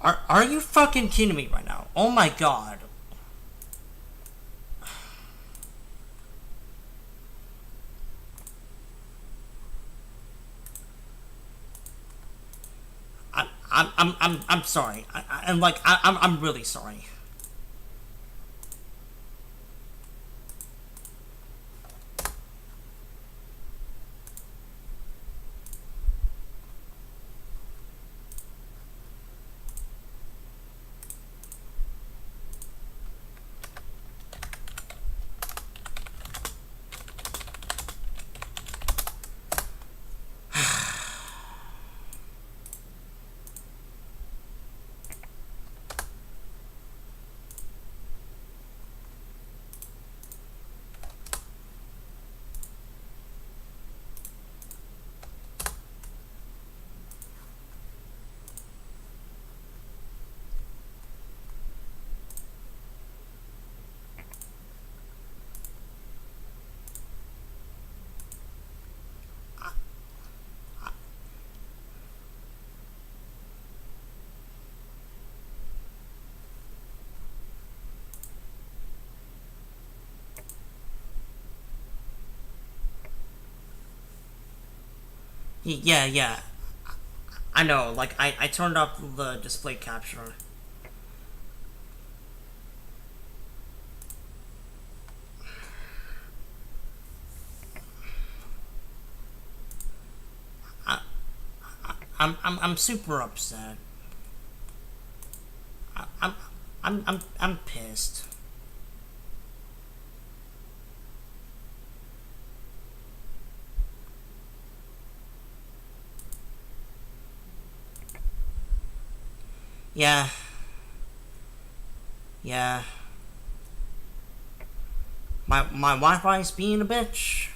Are you fucking kidding me right now? Oh my god. I'm sorry. I'm really sorry. Yeah, yeah. I know. Like I turned off the display capture. I, I'm super upset. I, I'm I'm pissed. Yeah, yeah. My Wi-Fi's being a bitch.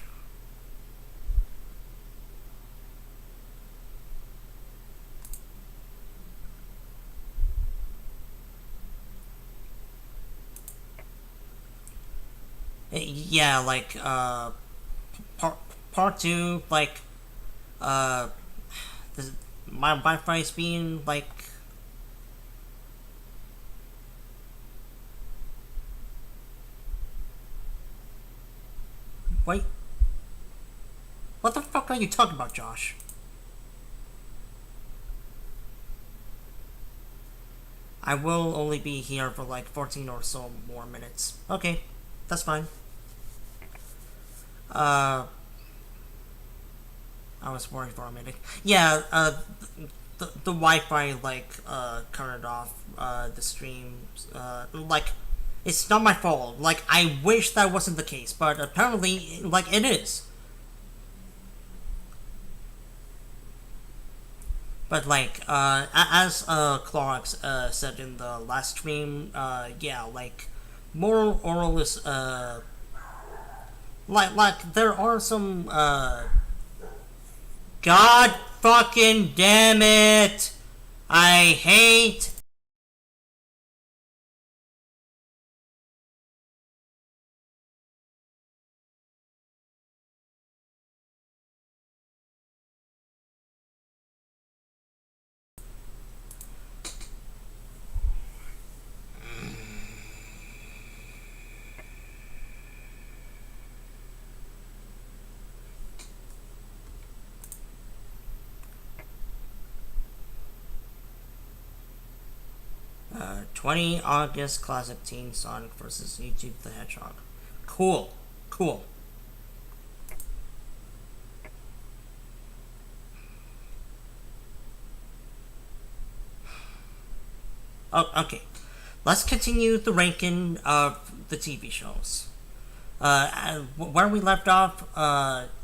Yeah, like part part two, like uh, the, my Wi-Fi's being like, wait, what the fuck are you talking about, Josh? I will only be here for like 14 or so more minutes. Okay, that's fine. Uh, I was worried for a minute. Yeah, the Wi-Fi like turned off the stream. Like it's not my fault. Like I wish that wasn't the case, but apparently like it is. But like as Clark said in the last stream, yeah, like more oral is like there are some God fucking damn it! I hate. uh, 20 August Classic Teen Sonic versus YouTube the Hedgehog. Cool. Cool. Oh, okay. Let's continue the ranking of the TV shows. Where we left off,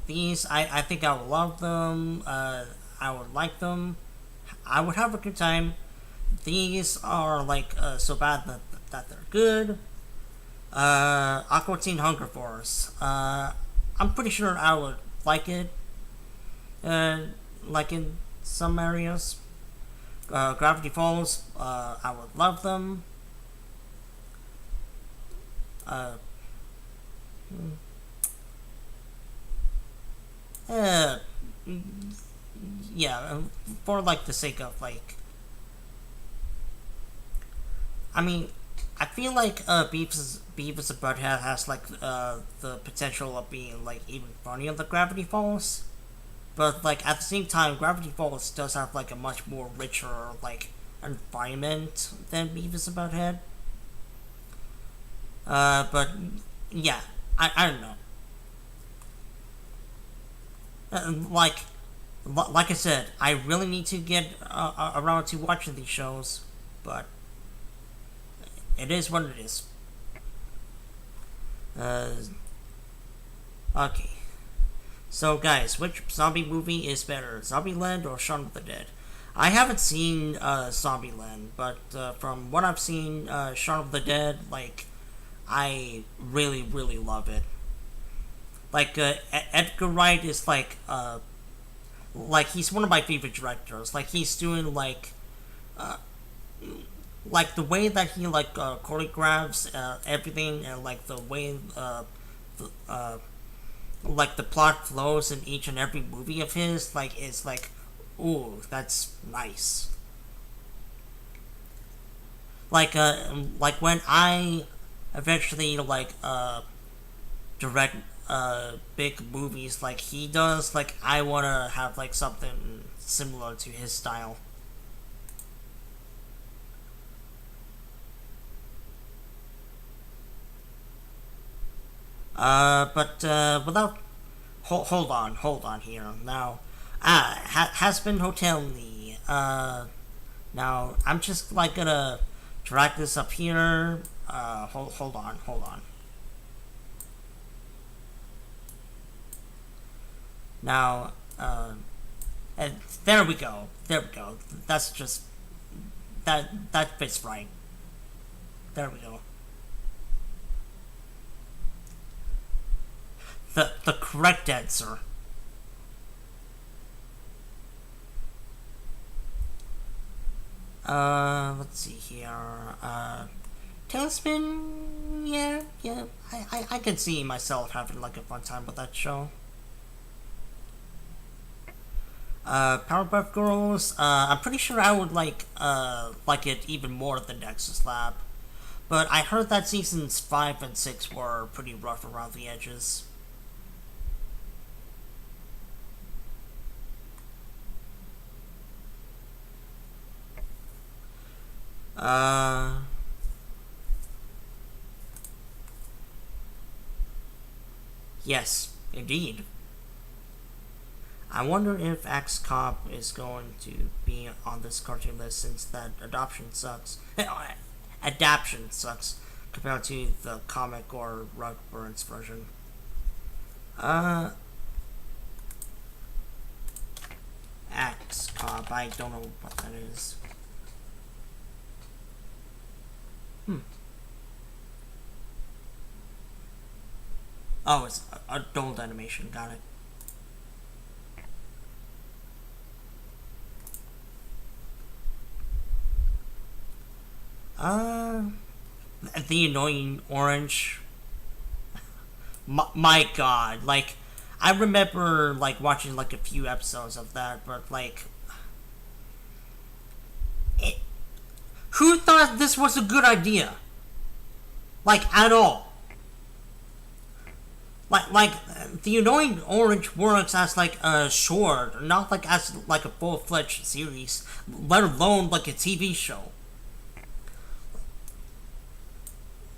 these, I think I would love them. I would like them. I would have a good time. These are like so bad that they're good. Aqua Teen Hunger Force. I'm pretty sure I would like it. Uh, like in some areas. Gravity Falls. I would love them. Uh, uh, yeah, for like the sake of like I mean, I feel like Beavis and Butthead has like the potential of being like even funnier than Gravity Falls, but like at the same time, Gravity Falls does have like a much more richer like environment than Beavis and Butthead. But yeah, I don't know. Like like I said, I really need to get around to watching these shows, but it is what it is. Uh, okay. So, guys, which zombie movie is better, Zombieland or Shaun of the Dead? I haven't seen Zombieland, but from what I've seen, Shaun of the Dead, like, I really, really love it. Like, Edgar Wright is like he's one of my favorite directors. Like, he's doing uh, like the way that he choreographs everything, and like the way the, like the plot flows in each and every movie of his, like is like, ooh, that's nice. Like when I eventually direct big movies like he does, like I wanna have like something similar to his style. But without hold on here now. Has been Hotel Lee. Now I'm just like gonna drag this up here. Hold on. Now, and there we go. There we go. That's just that fits right. There we go. The correct answer. Let's see here. Tailspin. Yeah, yeah. I can see myself having like a fun time with that show. Powerpuff Girls. I'm pretty sure I would like it even more than Nexus Lab, but I heard that seasons 5 and 6 were pretty rough around the edges. Uh, yes, indeed. I wonder if X Cop is going to be on this cartoon list since that adoption sucks. Adaption sucks compared to the comic or Rug Burns version. Uh, X Cop. I don't know what that is. Hmm. Oh, it's adult animation. Got it. Uh, the annoying orange. My God, like I remember like watching like a few episodes of that, but like, it, who thought this was a good idea? Like at all? Like the annoying orange works as like a short, not like as like a full fledged series, let alone like a TV show.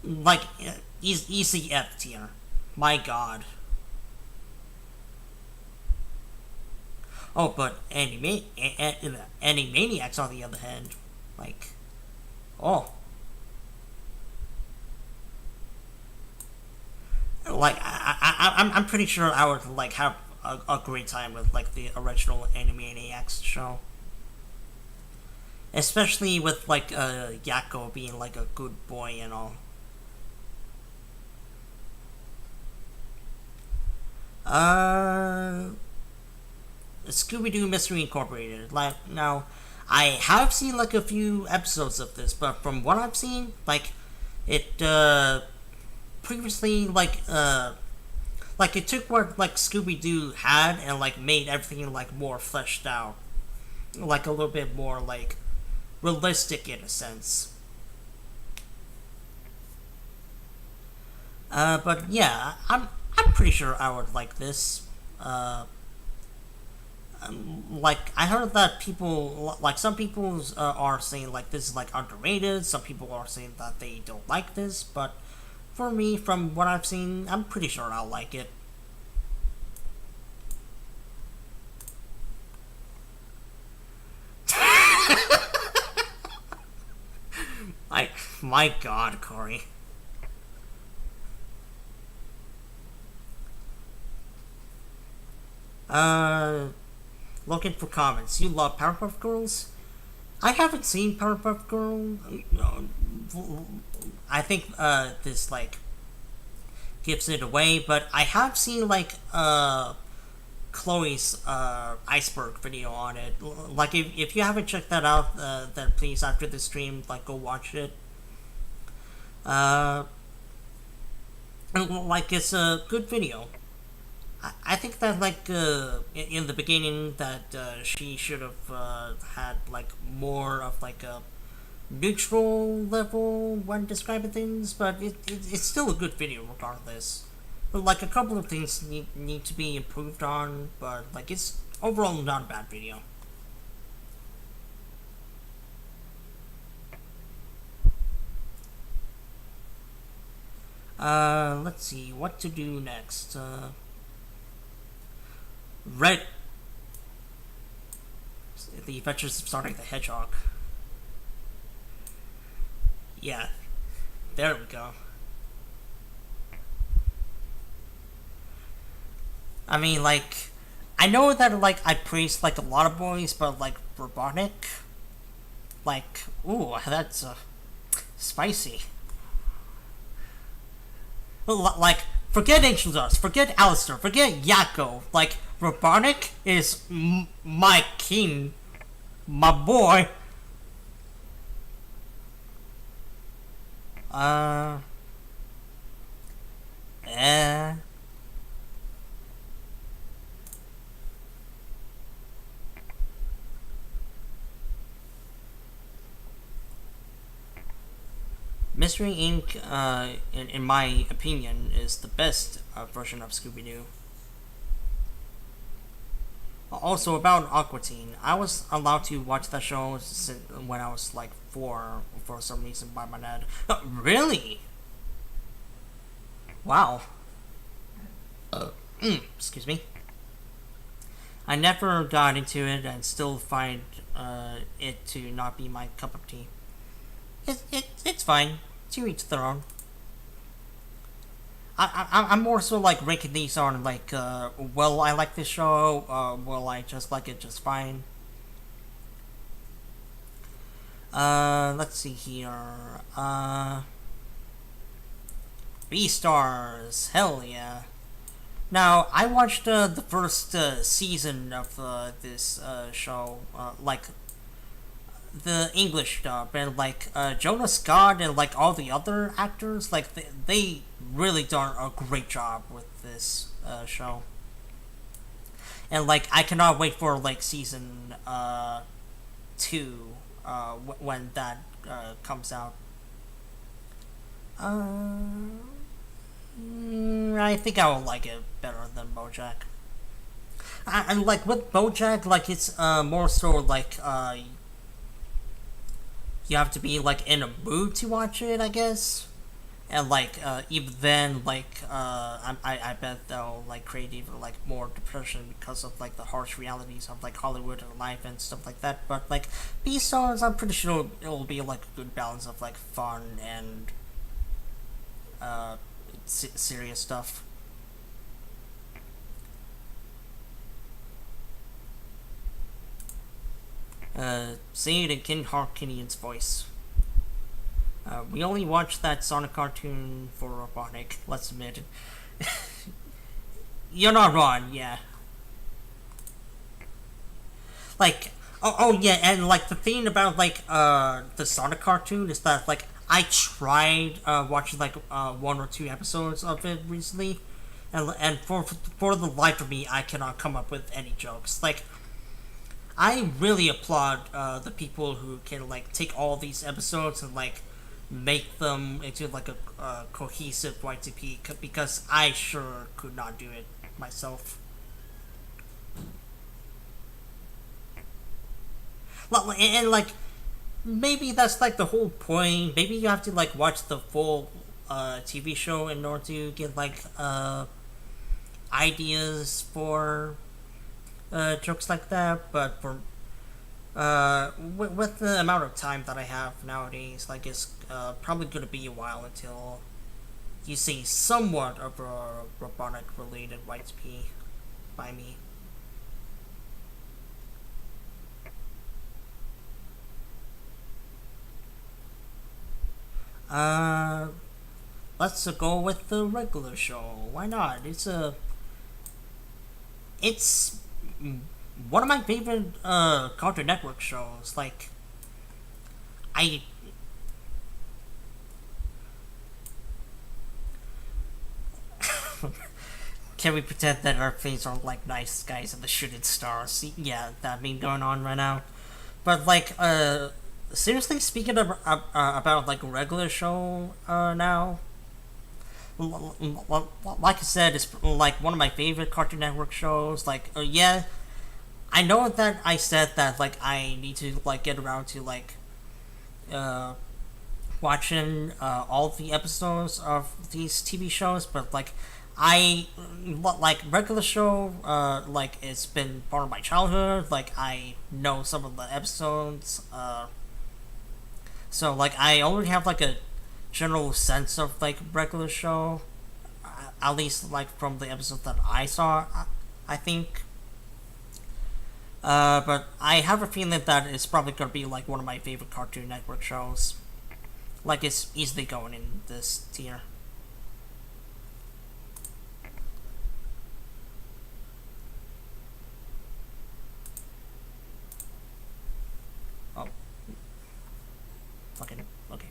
Like easy F tier. My God. Oh, but Animaniacs on the other hand, like, oh, like I'm pretty sure I would like have a great time with like the original Animaniacs show, especially with like Yakko being like a good boy and all. Uh, Scooby Doo Mystery Incorporated. Like now, I have seen like a few episodes of this, but from what I've seen, like it previously like it took what like Scooby Doo had and like made everything like more fleshed out, like a little bit more like realistic in a sense. But yeah, I'm pretty sure I would like this. Uh, like I heard that people like some people are saying like this is like underrated. Some people are saying that they don't like this, but for me, from what I've seen, I'm pretty sure I'll like it. Like my God, Corey. Uh, Looking for comments. You love Powerpuff Girls? I haven't seen Powerpuff Girl. I think this like gives it away, but I have seen like Chloe's iceberg video on it. Like if you haven't checked that out, then please after the stream like go watch it. Uh, like it's a good video. I think that like in the beginning that she should have had like more of like a neutral level when describing things, but it's still a good video regardless. But like a couple of things need to be improved on, but like it's overall not a bad video. Let's see what to do next. Red. The Adventures of Sonic the Hedgehog. Yeah, there we go. I mean, like, I know that like I praised like a lot of boys, but like Robotnik, like, ooh, that's spicy. Like, forget Angel Dust, forget Alistair, forget Yakko. Like, Robotnik is my king, my boy. Uh, eh. Mystery Inc., in my opinion, is the best version of Scooby Doo. Also, about Aqua Teen, I was allowed to watch that show when I was like 4 for some reason by my dad. Really? Wow. Excuse me. I never got into it and still find it to not be my cup of tea. It's fine. To each their own. I'm more so like ranking these on like, well, I like this show, well, I just like it just fine. Let's see here. Beastars, hell yeah. Now, I watched the first season of this show, like the English dub, and like Jonas Scott and like all the other actors, like they really done a great job with this show. And like I cannot wait for like season 2 when that comes out. I think I will like it better than BoJack. And like with BoJack, like it's more so like you have to be like in a mood to watch it, I guess. And like even then, like I bet they'll like create even like more depression because of like the harsh realities of like Hollywood and life and stuff like that. But like Beastars, I'm pretty sure it'll be like a good balance of like fun and serious stuff. Say it in Ken Harkinian's voice. We only watched that Sonic cartoon for Robotnik, let's admit it. You're not wrong, yeah. Like, oh yeah, and like the thing about like the Sonic cartoon is that like I tried watching like 1 or 2 episodes of it recently, and for the life of me, I cannot come up with any jokes. Like, I really applaud the people who can like take all these episodes and like make them into like a cohesive YTP because I sure could not do it myself. And like maybe that's like the whole point. Maybe you have to like watch the full TV show in order to get like ideas for jokes like that. But for with the amount of time that I have nowadays, like it's probably gonna be a while until you see somewhat of a robotic related YTP by me. Uh, let's go with the regular show. Why not? It's one of my favorite Cartoon Network shows. Like I can we pretend that our faces are like nice guys and the shooting stars? Yeah, that meme going on right now. But like seriously speaking about like a regular show now, like I said, it's like one of my favorite Cartoon Network shows. Like, yeah, I know that I said that like I need to like get around to like uh, watching all the episodes of these TV shows, but like I like regular show. Like it's been part of my childhood. Like I know some of the episodes. So like I already have like a general sense of like regular show, at least like from the episodes that I saw. I think. But I have a feeling that it's probably gonna be like one of my favorite Cartoon Network shows. Like it's easily going in this tier. Oh, fucking okay.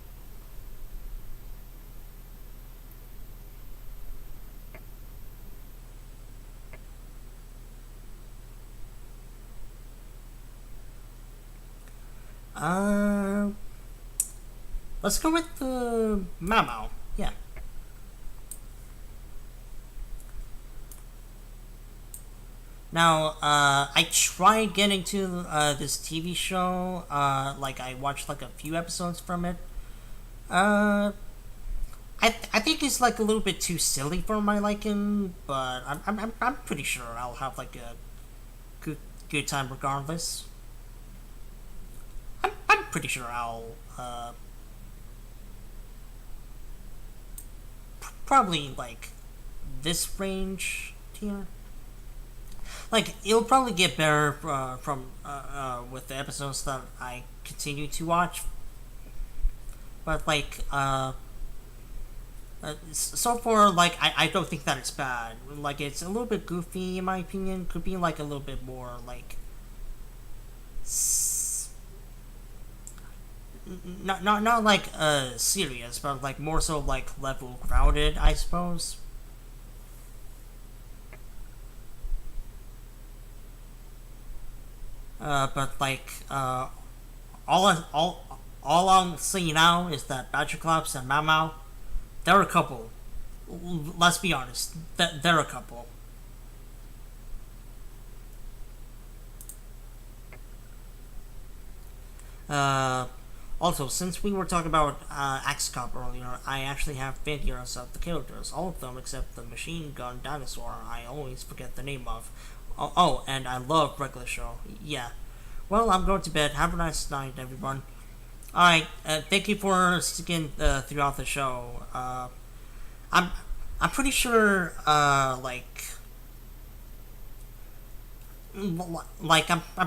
Uh, let's go with the Mamo. Yeah. Now, I tried getting to this TV show. Like I watched like a few episodes from it. Uh, I think it's like a little bit too silly for my liking, but I'm pretty sure I'll have like a good good time regardless. I'm pretty sure I'll probably like this range tier. Like it'll probably get better from with the episodes that I continue to watch, but like so far like I don't think that it's bad. Like it's a little bit goofy in my opinion. Could be like a little bit more like not like serious, but like more so like level grounded, I suppose. But like all I- all I'm seeing now is that Badgerclops and Mau Mau, they're a couple. Let's be honest, they're a couple. Uh, Also, since we were talking about Axe Cop earlier, I actually have figures of the characters, all of them except the machine gun dinosaur I always forget the name of. Oh, and I love regular show. Yeah. Well, I'm going to bed. Have a nice night, everyone. Alright, thank you for sticking throughout the show. I'm I'm pretty sure, I'm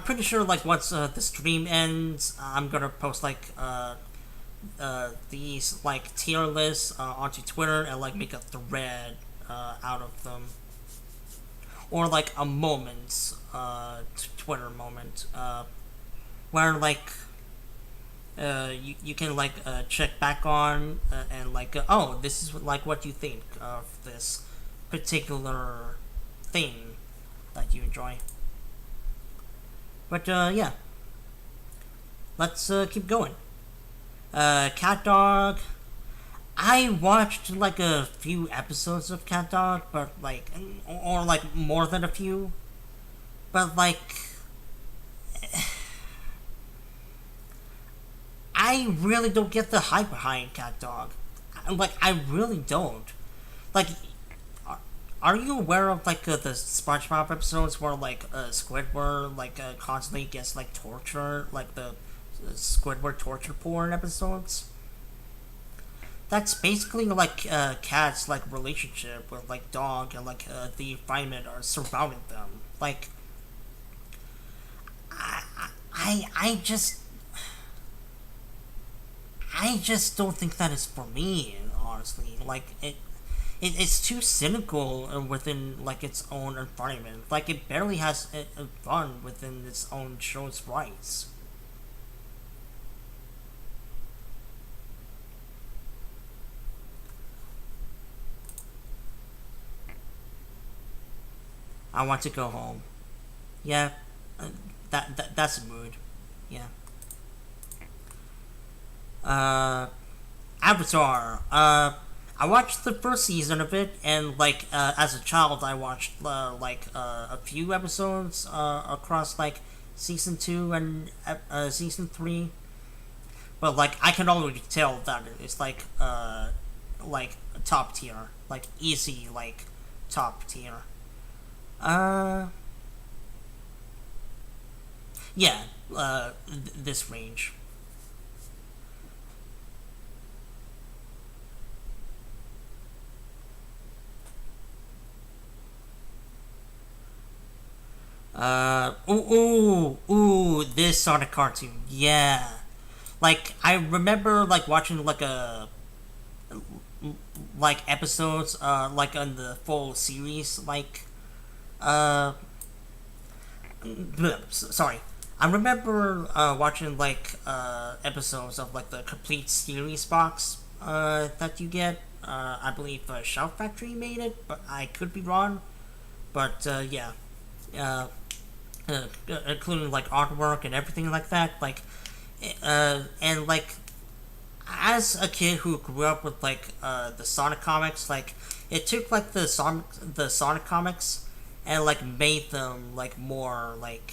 pretty sure like once the stream ends, I'm gonna post like these like tier lists onto Twitter and like make a thread out of them, or like a moment Twitter moment where like you can like check back on and like oh, this is like what you think of this particular thing that you enjoy. But yeah, let's keep going. Cat Dog. I watched like a few episodes of Cat Dog, but like, or like more than a few, but like, I really don't get the hype behind Cat Dog. Like, I really don't. Like, are you aware of like the SpongeBob episodes where like Squidward like constantly gets like tortured, like the Squidward torture porn episodes? That's basically like Cat's like relationship with like Dog and like the environment are surrounding them. Like, I just don't think that is for me, honestly. Like it's too cynical within like its own environment. Like it barely has fun within its own show's rights. I want to go home. Yeah, that's a mood. Yeah. Uh, Avatar. I watched the first season of it, and like as a child, I watched a few episodes across like season two and season three. But like I can already tell that it's like top tier, like easy like top tier. Uh, yeah. This range. This Sonic cartoon. Yeah. Like, I remember, like, watching, like, episodes, like, on the full series, like, uh, sorry. I remember, watching, like, episodes of, like, the complete series box, that you get. I believe, Shout Factory made it, but I could be wrong. But, yeah. Uh, Including like artwork and everything like that. Like, and like as a kid who grew up with like the Sonic comics, like it took like the Sonic comics and like made them like more like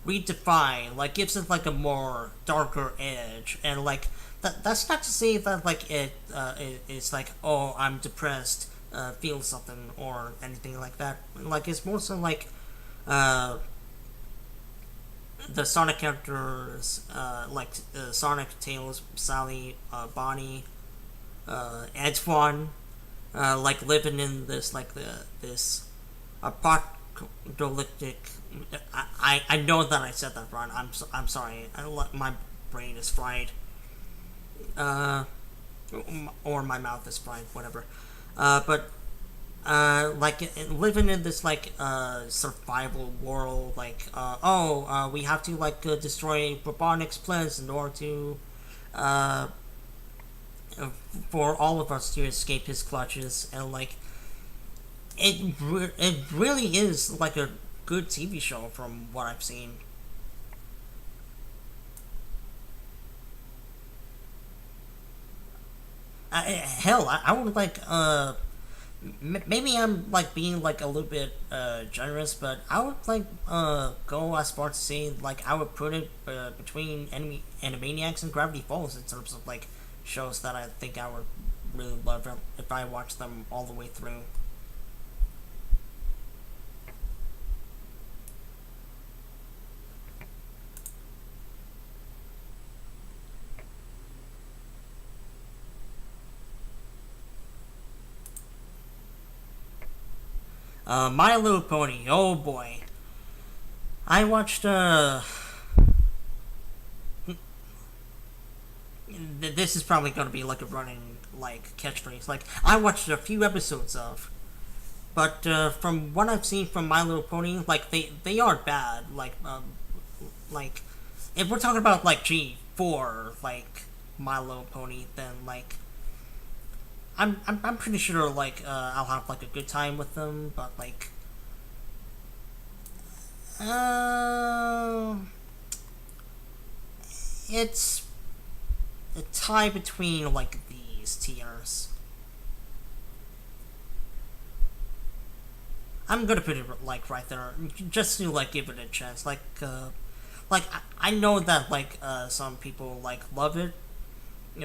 redefined, like gives it like a more darker edge, and like that's not to say that like it's like, oh, I'm depressed, feel something or anything like that. Like it's more so like uh, the Sonic characters, like Sonic, Tails, Sally, Bonnie, Antoine, like living in this like this apocalyptic. I know that I said that wrong. I'm sorry. My brain is fried. Uh, or my mouth is fried. Whatever. But like living in this like survival world, like we have to like destroy Robotnik's plans in order to uh, for all of us to escape his clutches, and like it really is like a good TV show from what I've seen. Hell, I would like maybe I'm like being like a little bit generous, but I would like go as far to say like I would put it between Enemy Animaniacs and Gravity Falls in terms of like shows that I think I would really love if I watched them all the way through. My Little Pony. Oh boy, I watched this is probably going to be like a running like catchphrase. Like I watched a few episodes of, but from what I've seen from My Little Pony, like they aren't bad. Like if we're talking about like G4, like My Little Pony, then like I'm pretty sure like I'll have like a good time with them. But like uh, it's a tie between like these tiers. I'm gonna put it like right there, just to like give it a chance. I know that like some people like love it,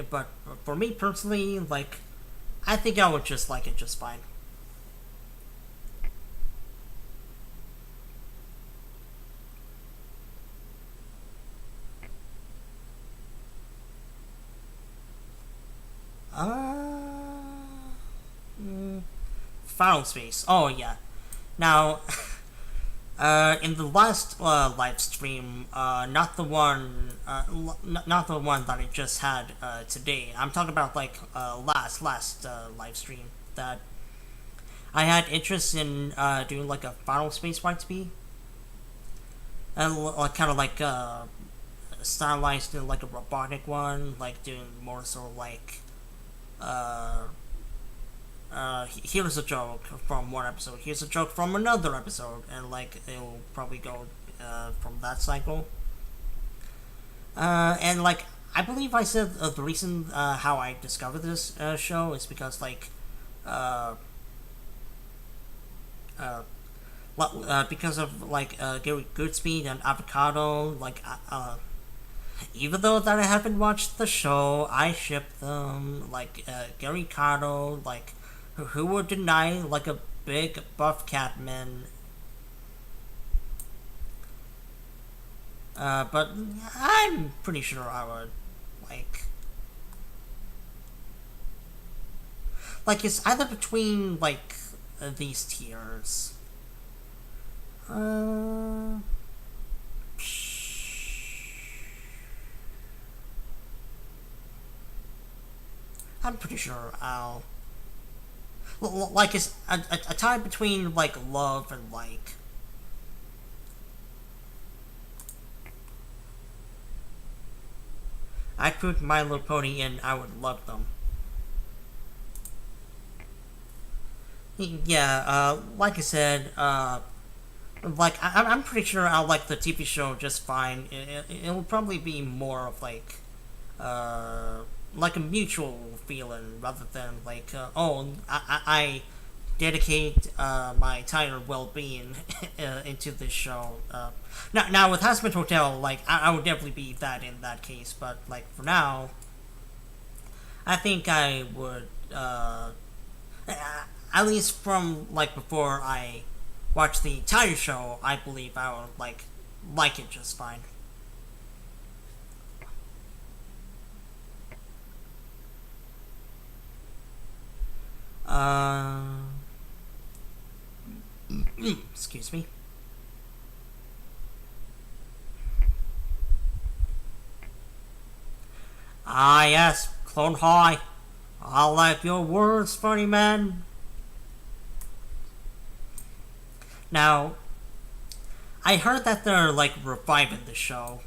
but for me personally, like I think I would just like it just fine. Uh, Final Space. Oh yeah. Now, in the last live stream, not the one, not the one that I just had today. I'm talking about like last live stream that I had interest in doing like a Final Space YTP, and like kind of like stylized in like a robotic one, like doing more sort of like uh here's a joke from one episode, here's a joke from another episode, and like it'll probably go from that cycle. And like I believe I said the reason how I discovered this show is because like uh, uh, because of like Gary Goodspeed and Avocado, even though that I haven't watched the show, I ship them. Like Gary Cotto, like who would deny like a big buff Catman? But I'm pretty sure I would like it's either between like these tiers. Uh, I'm pretty sure I'll like it's a time between like love and like I'd put My Little Pony in I would love them. Yeah, like I said, I'm pretty sure I'll like the TV show just fine. It'll probably be more of uh, like a mutual feeling rather than like, I dedicate my entire well-being into this show. Now with Hazbin Hotel, like I would definitely be that in that case, but like for now, I think I would at least from like before I watch the entire show, I believe I would like it just fine. Uh, Excuse me. Ah yes, Clone High. I like your words, funny man. Now, I heard that they're like reviving the show.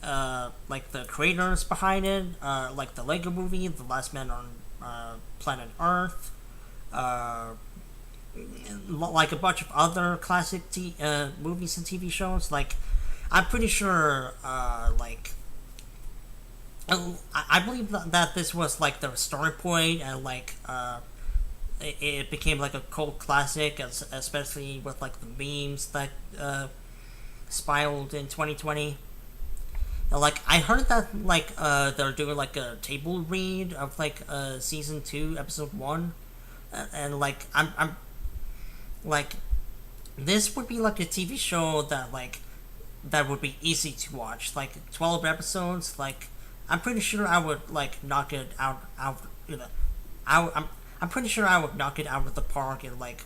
Like the creators behind it, like the Lego Movie, The Last Man on Planet Earth, uh, like a bunch of other classic movies and TV shows. Like, I'm pretty sure, I believe that this was like the starting point, and like, it became like a cult classic, especially with like the memes that spiraled in 2020. Like I heard that like they're doing like a table read of like season 2 episode 1, and like I'm like this would be like a TV show that that would be easy to watch, like 12 episodes. Like I'm pretty sure I would like knock it out you know I'm pretty sure I would knock it out of the park in like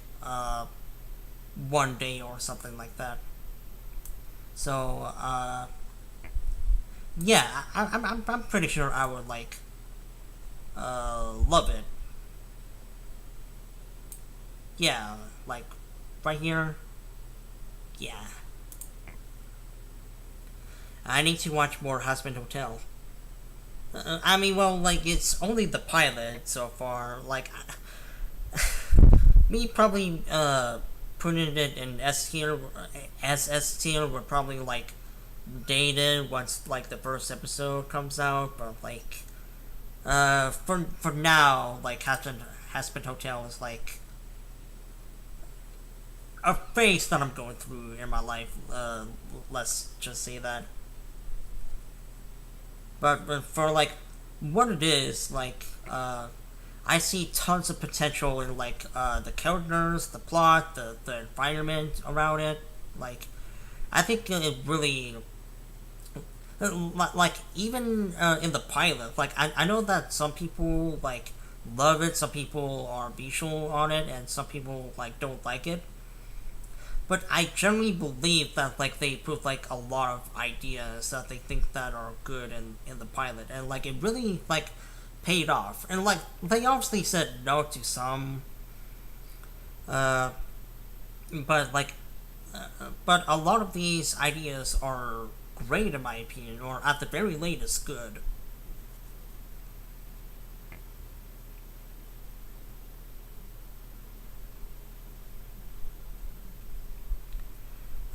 one day or something like that. So yeah, I'm pretty sure I would like love it. Yeah, like right here. Yeah, I need to watch more Husband Hotel. I mean, well, like it's only the pilot so far. Like me probably putting it in S tier, S tier would probably like dated once like the first episode comes out, but like for now, like Hazbin Hotel is like a phase that I'm going through in my life. Let's just say that. But for like what it is, like I see tons of potential in like the characters, the plot, the environment around it. Like I think it really like even in the pilot, like I know that some people like love it, some people are visual on it, and some people like don't like it. But I generally believe that like they put like a lot of ideas that they think that are good in the pilot, and like it really like paid off. And like they obviously said no to some, uh, but like but a lot of these ideas are great in my opinion, or at the very latest good.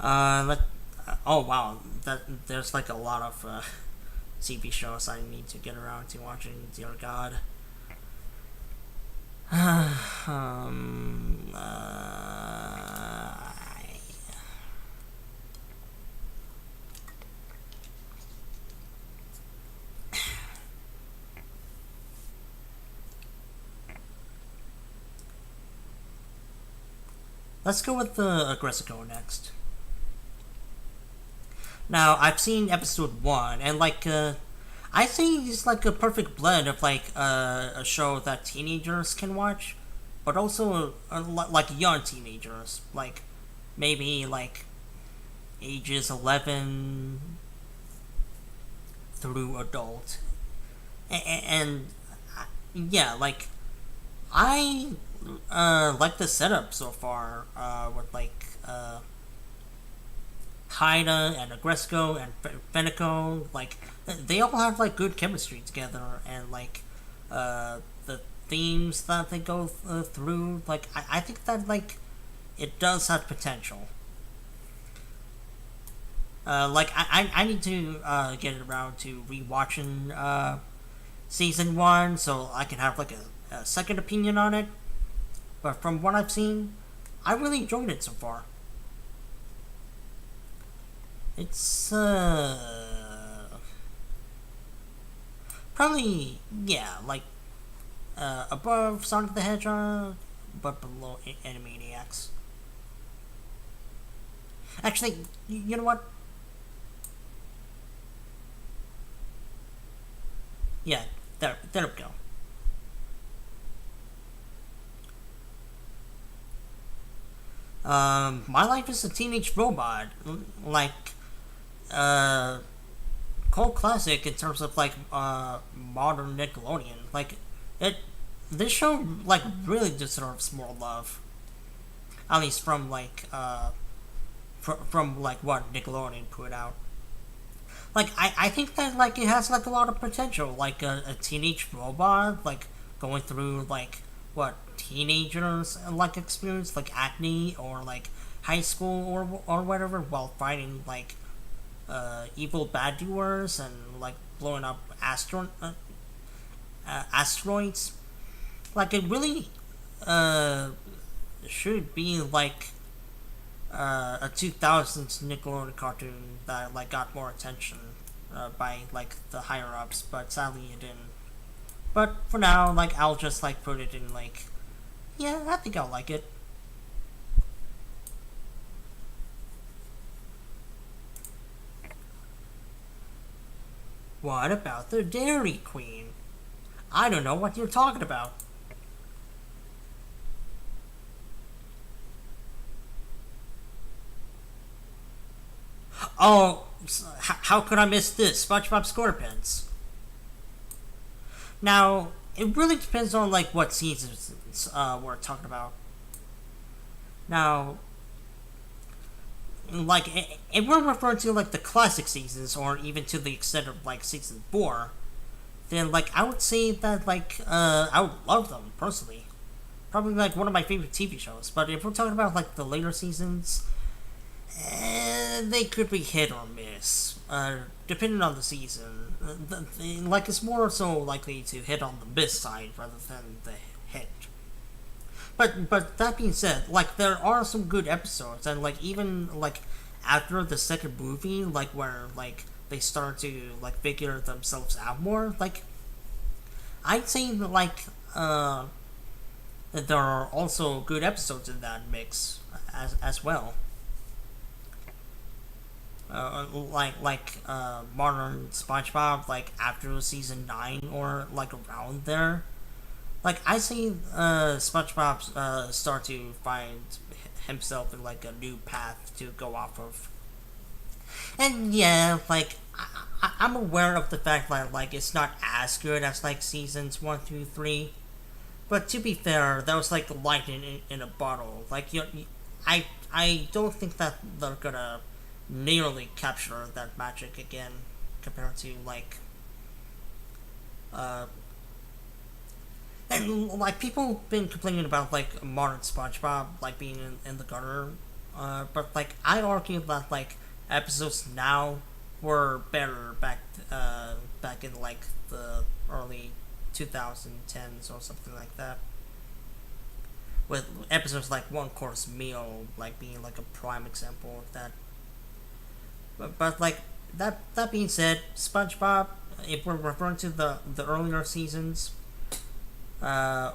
Let oh wow, that there's like a lot of TV shows I need to get around to watching. Dear God. um, let's go with the Aggressico next. Now I've seen episode one, and like I think it's like a perfect blend of like a show that teenagers can watch, but also like young teenagers, like maybe like ages 11 through adult, and yeah, like I like the setup so far with like Haida and Agresco and Fenico, like they all have like good chemistry together, and like the themes that they go through, like I think that like it does have potential. Like I need to get around to rewatching season one so I can have like a second opinion on it. But from what I've seen, I really enjoyed it so far. It's probably yeah, like above Sonic the Hedgehog, but below Animaniacs. Actually, you know what? Yeah, there we go. My life is a teenage robot, like uh, cult classic in terms of like modern Nickelodeon. Like it, this show like really deserves more love, at least from like from like what Nickelodeon put out. Like I think that like it has like a lot of potential, like a teenage robot like going through like what teenagers like experience like acne or like high school or whatever while fighting like evil bad doers and like blowing up asteroids. Like it really uh, should be like a 2000s Nickelodeon cartoon that like got more attention by like the higher ups, but sadly it didn't. But for now, like I'll just like put it in like yeah, I think I'll like it. What about the Dairy Queen? I don't know what you're talking about. Oh, how could I miss this? SpongeBob SquarePants. Now, it really depends on like what seasons we're talking about. Now, like if we're referring to like the classic seasons, or even to the extent of like season four, then like I would say that like I would love them personally. Probably like one of my favorite TV shows. But if we're talking about like the later seasons, they could be hit or miss. depending on the season, like it's more so likely to hit on the miss side rather than the hit. But that being said, like there are some good episodes, and like even like after the second movie, like where like they start to like figure themselves out more, like I'd say like there are also good episodes in that mix as well. Modern SpongeBob, like after season 9 or like around there, like I see SpongeBob start to find himself in like a new path to go off of. And yeah, like I'm aware of the fact that like it's not as good as like seasons 1 through 3. But to be fair, that was like lightning in a bottle. Like I don't think that they're gonna nearly capture that magic again compared to like uh and like people been complaining about like modern SpongeBob like being in the gutter, but like I argue that like episodes now were better back in like the early 2010s or something like that, with episodes like One Course Meal like being like a prime example of that. But like that being said, SpongeBob, if we're referring to the earlier seasons, uh,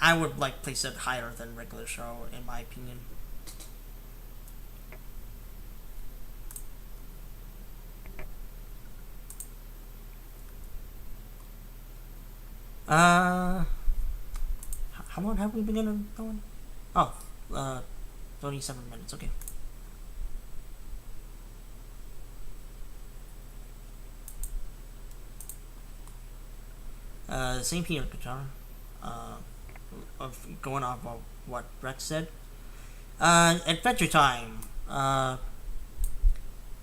I would like place it higher than regular show in my opinion. How long have we been going? Oh, 37 minutes. Okay. Same here, guitar. Of going off of what Rex said. Adventure Time.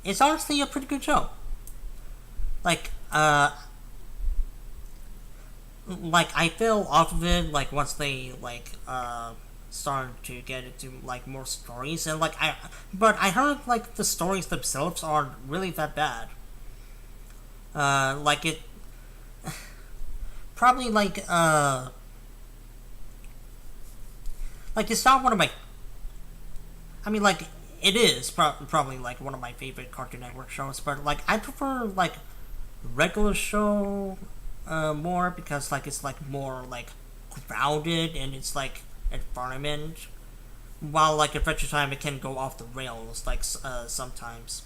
It's honestly a pretty good show. Like, like I fell off of it like once they like started to get into like more stories, and like I heard like the stories themselves aren't really that bad. Like it probably like it's not one of my. I mean, like it is probably like one of my favorite Cartoon Network shows, but like I prefer like regular show more because like it's like more like grounded in its like environment, while like Adventure Time it can go off the rails like sometimes.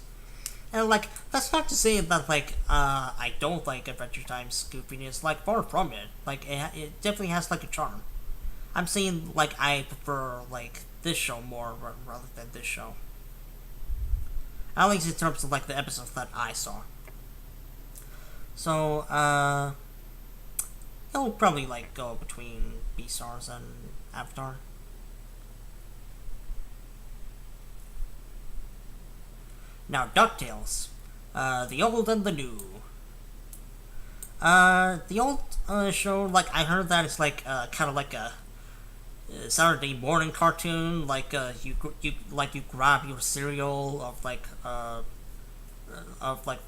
And like that's not to say that like I don't like Adventure Time's goofiness. Like far from it. Like it definitely has like a charm. I'm saying like I prefer like this show more rather than this show. At least in terms of like the episodes that I saw. So it'll probably like go between Beastars and Avatar. Now, Ducktales. The old and the new. The old show, like, I heard that it's like, kind of like a Saturday morning cartoon. Like, you grab your cereal of like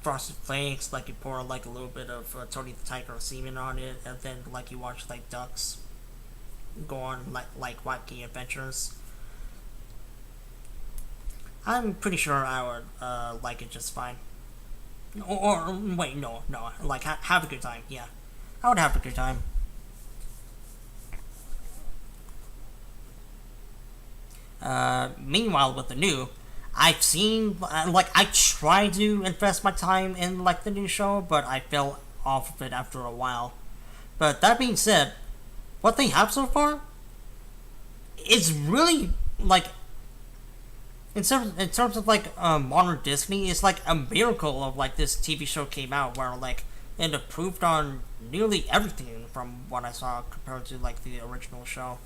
Frosted Flakes, like you pour like a little bit of Tony the Tiger semen on it, and then like you watch like ducks go on like wacky adventures. I'm pretty sure I would like it just fine. Or wait, no, like have a good time. Yeah, I would have a good time. Meanwhile, with the new, I've seen like I tried to invest my time in like the new show, but I fell off of it after a while. But that being said, what they have so far is really like in terms of like modern Disney, it's like a miracle of like this TV show came out where like it improved on nearly everything from what I saw compared to like the original show.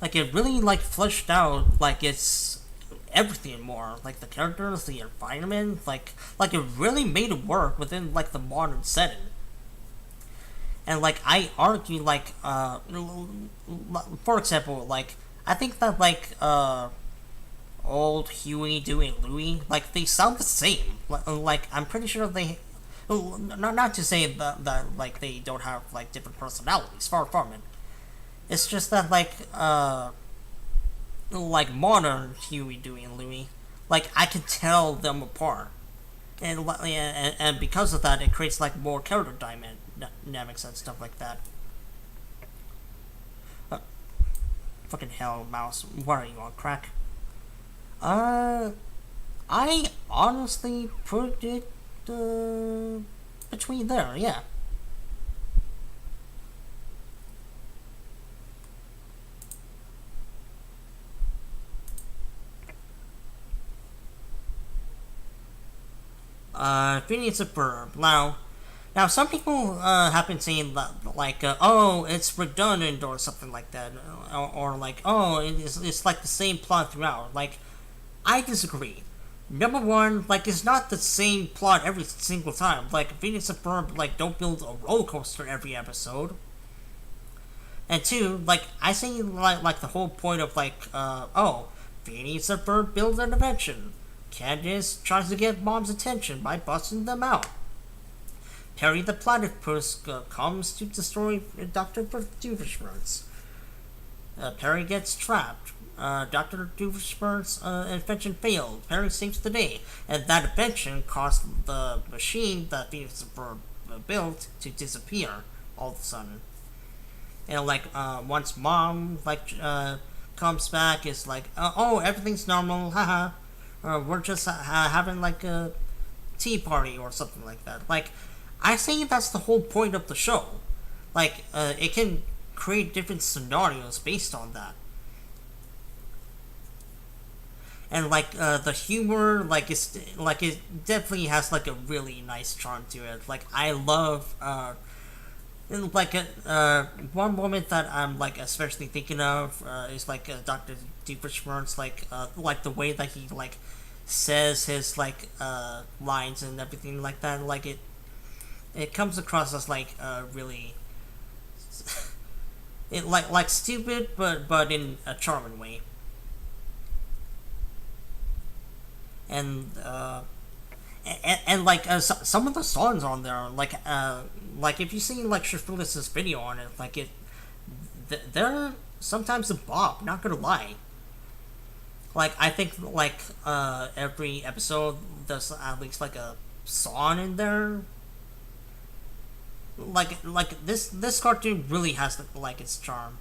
Like it really like fleshed out like it's everything more like the characters, the environment, like it really made it work within like the modern setting. And like I argue like for example, like I think that like old Huey, Dewey, and Louie, like they sound the same. Like I'm pretty sure they, not to say that like they don't have like different personalities. Far from it. It's just that like modern Huey, Dewey, and Louie, like I can tell them apart, and because of that, it creates like more character dynamics and stuff like that. Fucking hell, mouse! What are you on crack? I honestly put it between there. Yeah. Phoenix a verb. Now some people have been saying that, like, oh, it's redundant or something like that, or like, oh, it's like the same plot throughout. Like, I disagree. Number one, like, it's not the same plot every single time. Like, Phoenix and Ferb, like, don't build a roller coaster every episode. And two, like, I say, like the whole point of, like, oh, Phoenix and Ferb build an invention. Candace tries to get Mom's attention by busting them out. Perry the Platypus comes to destroy Dr. Doofenshmirtz. Perry gets trapped. Dr. Doofenshmirtz's invention failed. Perry saves the day, and that invention caused the machine that Phoenix built to disappear all of a sudden. And like once Mom comes back, it's like oh, everything's normal, haha. We're just having like a tea party or something like that. Like, I think that's the whole point of the show. Like, it can create different scenarios based on that. And like the humor, like it definitely has like a really nice charm to it. Like I love like one moment that I'm like especially thinking of is like Dr. Doofenshmirtz, like the way that he like says his like lines and everything like that. Like it comes across as like really it like stupid but in a charming way. And like some of the songs on there, like if you see like Shiftless's video on it, like they're sometimes a bop. Not gonna lie. Like I think like every episode there's at least like a song in there. Like this cartoon really has like its charm.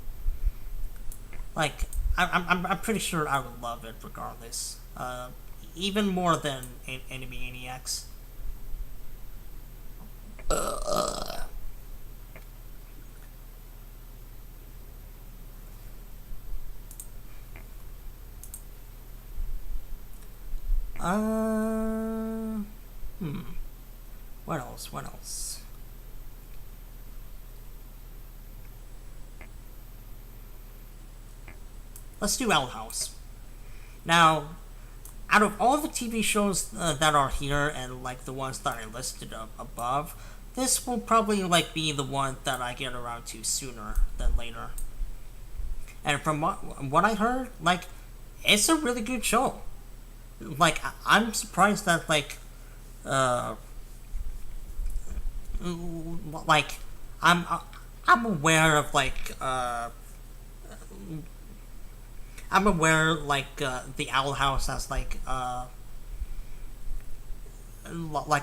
Like I'm pretty sure I would love it regardless. Even more than Animaniacs. What else? What else? Let's do Owl House. Now, out of all the TV shows that are here and like the ones that I listed above, this will probably like be the one that I get around to sooner than later. And from what I heard, like it's a really good show. Like I'm surprised that like I'm aware of I'm aware the Owl House has like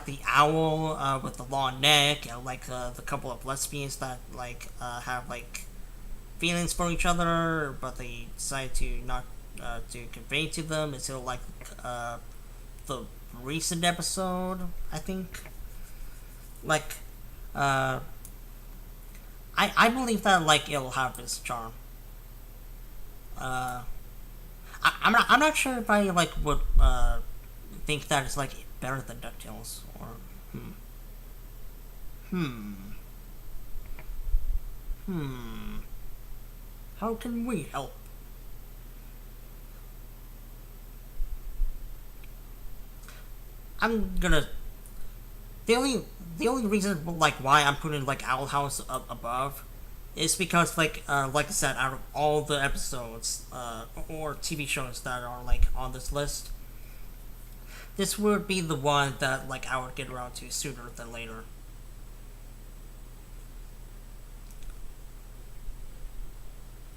the owl with the long neck and like the couple of lesbians that like have like feelings for each other, but they decide to not to convey to them until like the recent episode, I think. Like I believe that like it'll have its charm. I'm not sure if I like would think that it's like better than Ducktales or how can we help? I'm gonna the only reason like why I'm putting like Owl House up above It's because like I said, out of all the episodes or TV shows that are like on this list, this would be the one that like I would get around to sooner than later.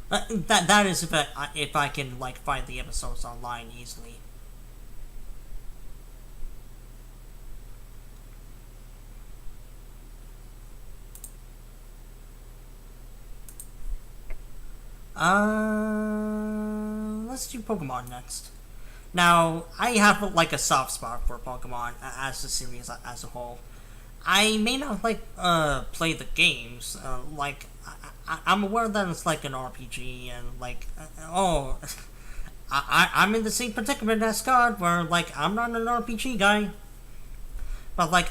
That is if I can like find the episodes online easily. Let's do Pokemon next. Now, I have like a soft spot for Pokemon as a series as a whole. I may not like play the games. I'm aware that it's like an RPG and like oh, I'm in the same predicament as Scott where like I'm not an RPG guy, but like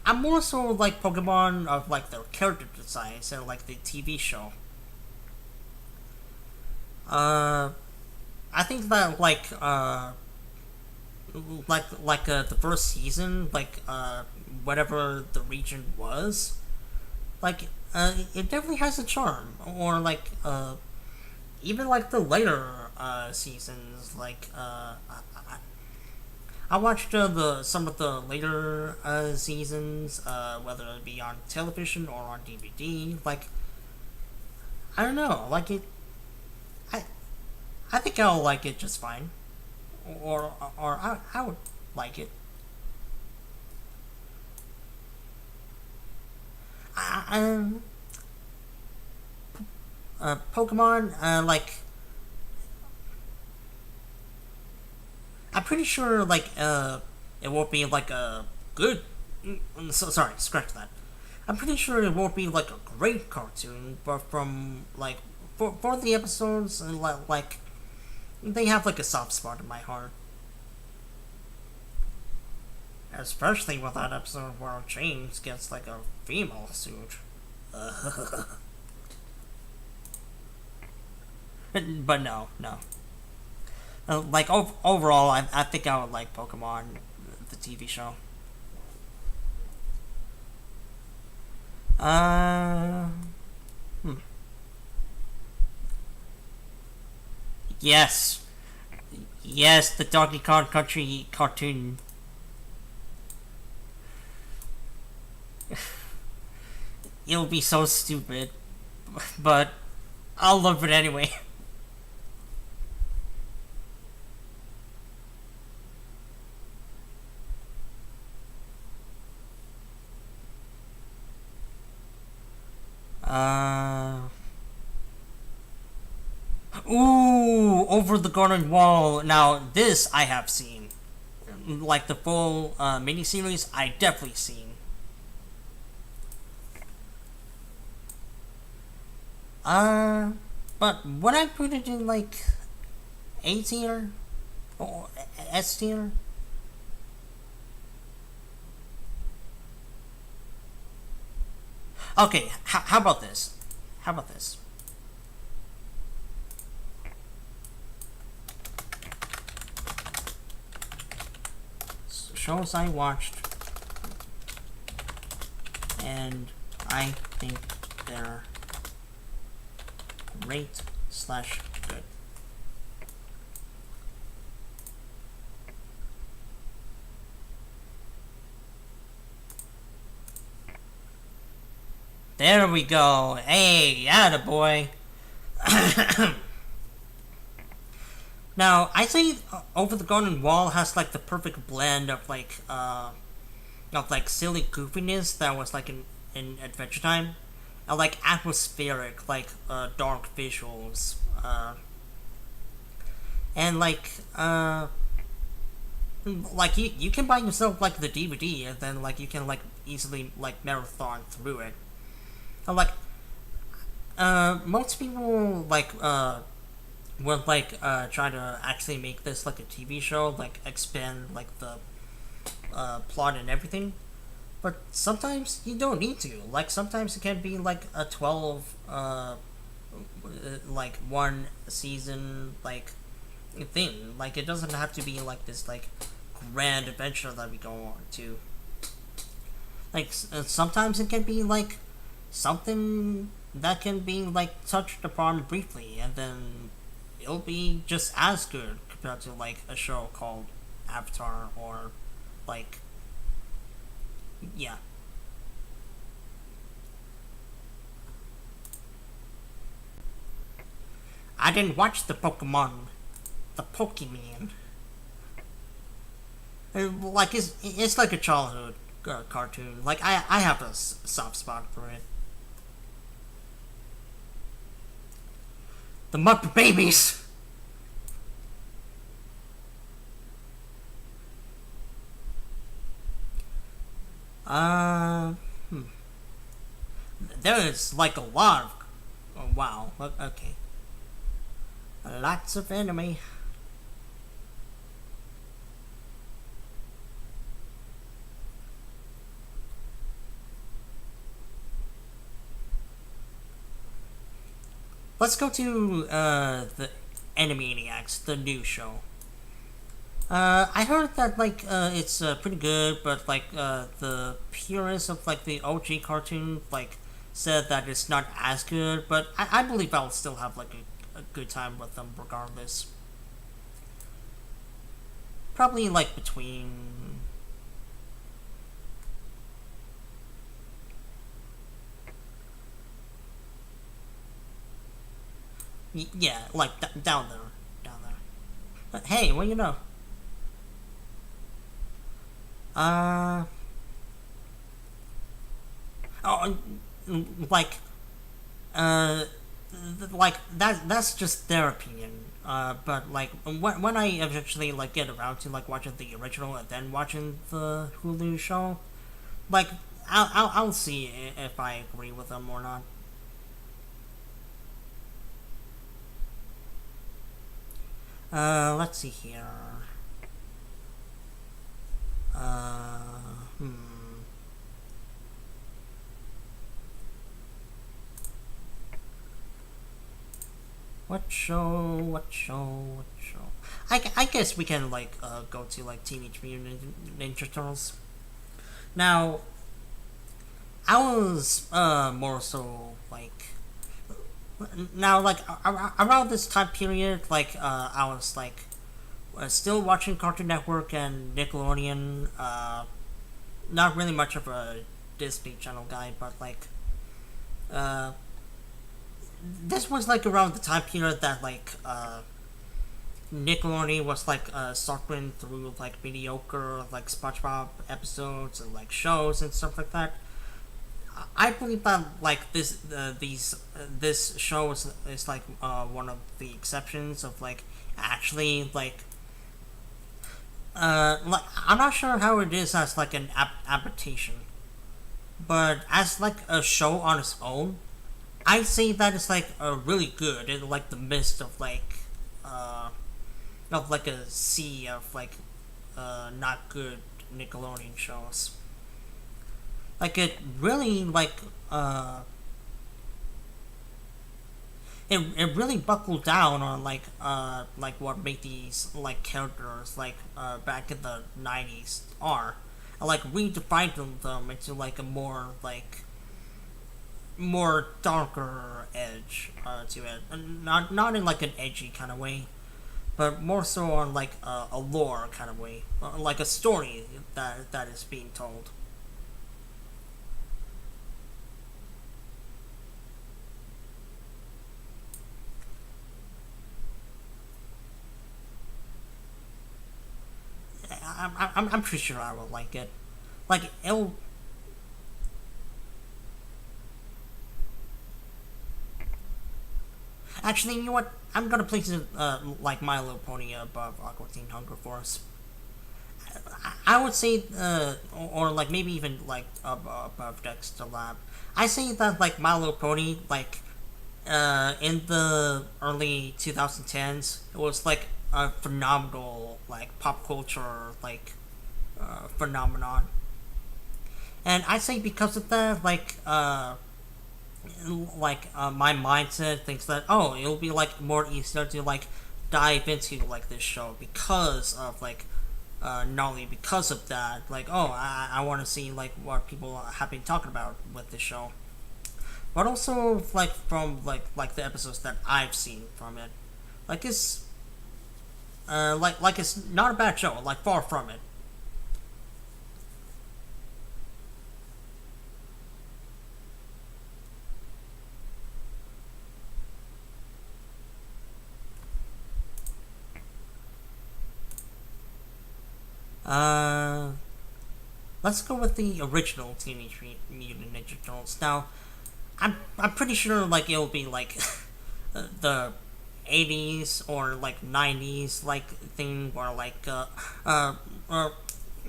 I'm more so like Pokemon of like their character designs and like the TV show. Uh, I think that the first season, whatever the region was, it definitely has a charm. Or even like the later seasons, I watched the some of the later seasons, whether it be on television or on DVD. Like I don't know, like it. I I think I'll like it just fine, or I would like it. Um, Pokemon, I'm pretty sure it won't be like a good. So sorry, scratch that. I'm pretty sure it won't be like a great cartoon, but from like for the episodes, they have like a soft spot in my heart. Especially with that episode where James gets like a female suit. But no, no. Overall, I think I would like Pokemon, the TV show. Uh, hmm. Yes, yes, the Donkey Kong Country cartoon. It'll be so stupid, but I'll love it anyway. Uh, ooh, Over the Garden Wall. Now, this I have seen. Like the full miniseries, I definitely seen. Uh, but would I put it in like A tier or S tier? Okay, how about this? How about this? Shows I watched, and I think they're great slash good. There we go. Hey, attaboy. Now, I say Over the Garden Wall has like the perfect blend of like silly goofiness that was like in Adventure Time, and like atmospheric, dark visuals, and you can buy yourself like the DVD and then like you can like easily like marathon through it. And most people would try to actually make this like a TV show, like expand like the plot and everything. But sometimes you don't need to. Like sometimes it can be like a 12 one season thing. Like it doesn't have to be like this like grand adventure that we go on to. Sometimes it can be like something that can be like touched upon briefly, and then it'll be just as good compared to like a show called Avatar or like yeah. I didn't watch the Pokemon, the Pokemon. Like it's like a childhood cartoon. Like I have a soft spot for it. The Muppet Babies. Uh, hmm. There is like a lot of. Oh, wow. Okay. Lots of enemy. Let's go to the Animaniacs, the new show. I heard that like it's pretty good, but like the purists of like the OG cartoon like said that it's not as good. But I believe I'll still have like a good time with them regardless. Probably like between yeah, like down there, down there. But hey, well you know, uh, oh, like uh, like that's just their opinion. But like when I eventually like get around to like watching the original and then watching the Hulu show, like I'll see if I agree with them or not. Let's see here. Hmm. What show? What show? What show? I guess we can like go to like Teenage Mutant Ninja Turtles. Now, I was more so like now like around this time period like I was like still watching Cartoon Network and Nickelodeon. Not really much of a Disney Channel guy, but like uh, this was like around the time period that like Nickelodeon was like suffering through like mediocre like SpongeBob episodes and like shows and stuff like that. I believe that like this show is like one of the exceptions of like actually like I'm not sure how it is as like an adaptation, but as like a show on its own, I say that it's like really good in like the midst uh of like a sea of like not good Nickelodeon shows. Like it really it really buckled down on like what made these like characters like back in the 90s are, and like redefined them into like a more darker edge to it, and not in like an edgy kind of way, but more so on like a lore kind of way, like a story that is being told. I'm pretty sure I will like it. Like it'll. Actually, you know what? I'm gonna place it like My Little Pony above Aqua Teen Hunger Force. I would say, or like maybe even like above Dexter Lab. I say that like My Little Pony, like in the early 2010s, it was like a phenomenal like pop culture like phenomenon, and I say because of that, my mindset thinks that oh it'll be like more easier to like dive into like this show because of like not only because of that like oh I want to see like what people have been talking about with this show, but also like from like the episodes that I've seen from it, like like it's not a bad show, like far from it. Uh, let's go with the original Teenage Mutant Ninja Turtles. Now, I'm pretty sure like it'll be like the 80s or like 90s like thing where like uh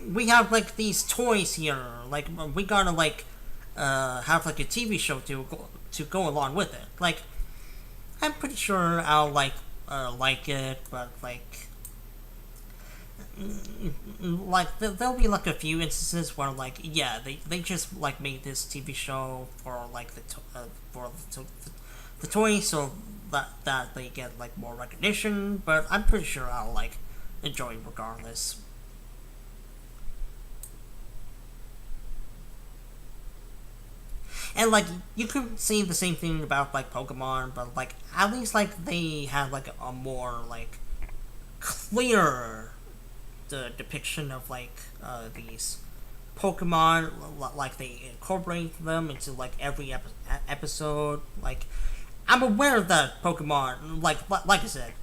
we have like these toys here, like we gotta like have like a TV show to go along with it. Like I'm pretty sure I'll like it, but there'll be like a few instances where like yeah they just like made this TV show for like for the toy so that they get like more recognition, but I'm pretty sure I'll like enjoy it regardless. And like you could say the same thing about like Pokemon, but like at least like they have like a more like clear the depiction of like these Pokemon, like they incorporate them into like every episode. Like I'm aware that Pokemon, like I said,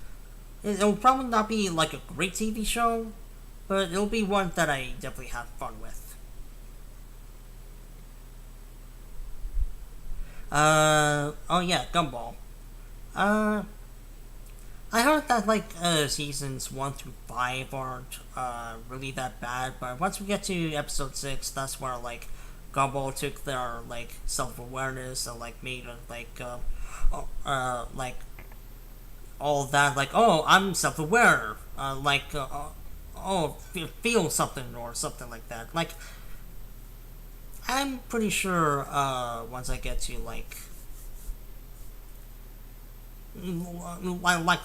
it'll probably not be like a great TV show, but it'll be one that I definitely have fun with. Oh yeah, Gumball. Uh, I heard that like seasons 1 through 5 aren't really that bad, but once we get to episode 6, that's where like Gumball took their like self awareness and like made it like all that like oh I'm self aware oh feel something or something like that. Like I'm pretty sure once I get to like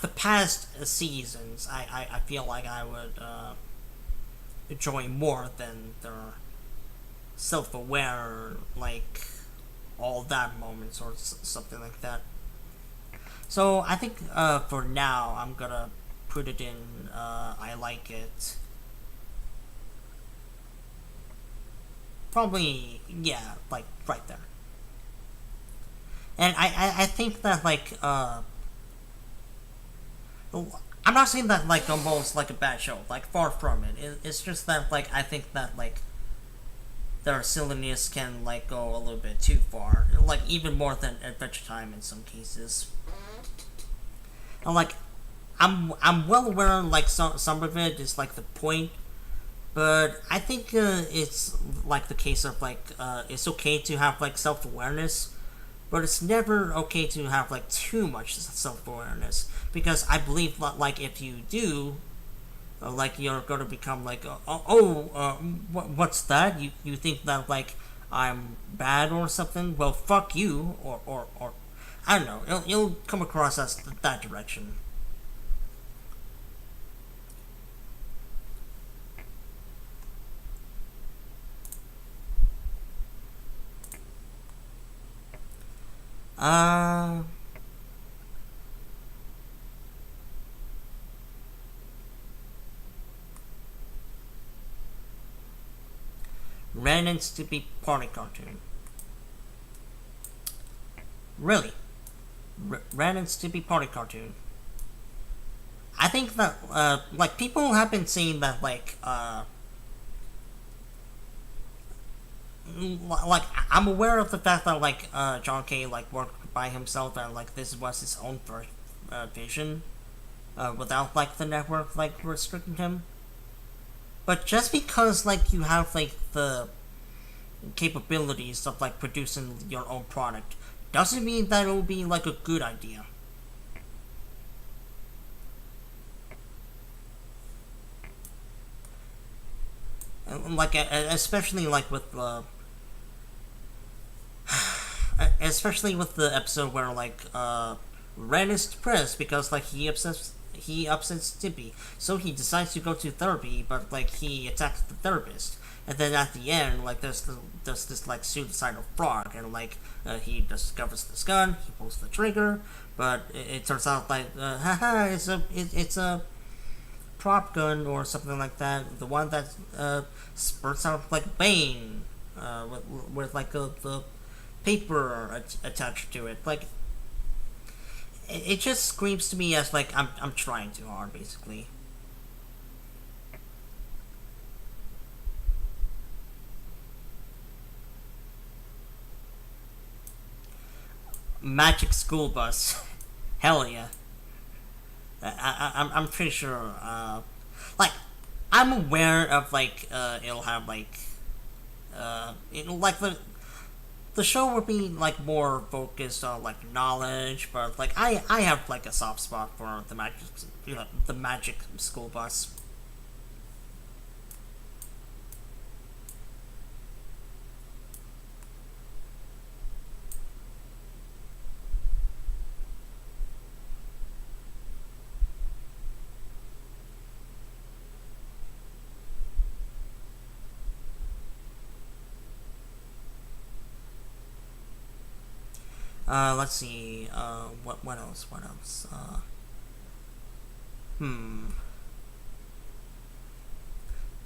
the past seasons, I feel like I would enjoy more than their self-aware like all that moments or something like that. So I think for now I'm gonna put it in I like it. Probably yeah, like right there. And I think that like I'm not saying that like Gumball's like a bad show, like far from it. It's just that like I think that like their silliness can like go a little bit too far, like even more than Adventure Time in some cases. And like I'm well aware like some of it is like the point, but I think it's like the case of like it's okay to have like self awareness, but it's never okay to have like too much self awareness because I believe like if you do, like you're gonna become like what's that? You think that like I'm bad or something? Well, fuck you or I don't know. You'll come across as that direction. Uh, Ren and Stimpy party cartoon. Really, Ren and Stimpy party cartoon. I think that like people have been saying that like I'm aware of the fact that like John K like worked by himself and like this was his own first vision without like the network like restricting him. But just because like you have like the capabilities of like producing your own product doesn't mean that it will be like a good idea. Like especially like with especially with the episode where like Ren is depressed because like he upsets Tippy, so he decides to go to therapy, but like he attacks the therapist. And then at the end, like there's this like suicidal frog, and like he discovers this gun, he pulls the trigger, but it turns out like haha, it's a prop gun or something like that. The one that spurts out like Bane, with like the paper attached to it. Like it just screams to me as like I'm trying too hard, basically. Magic School Bus, hell yeah. I'm pretty sure. Like I'm aware of like it'll have like it'll like the show would be like more focused on like knowledge, but like I have like a soft spot for the Magic School Bus. Let's see. What else? What else? Hmm.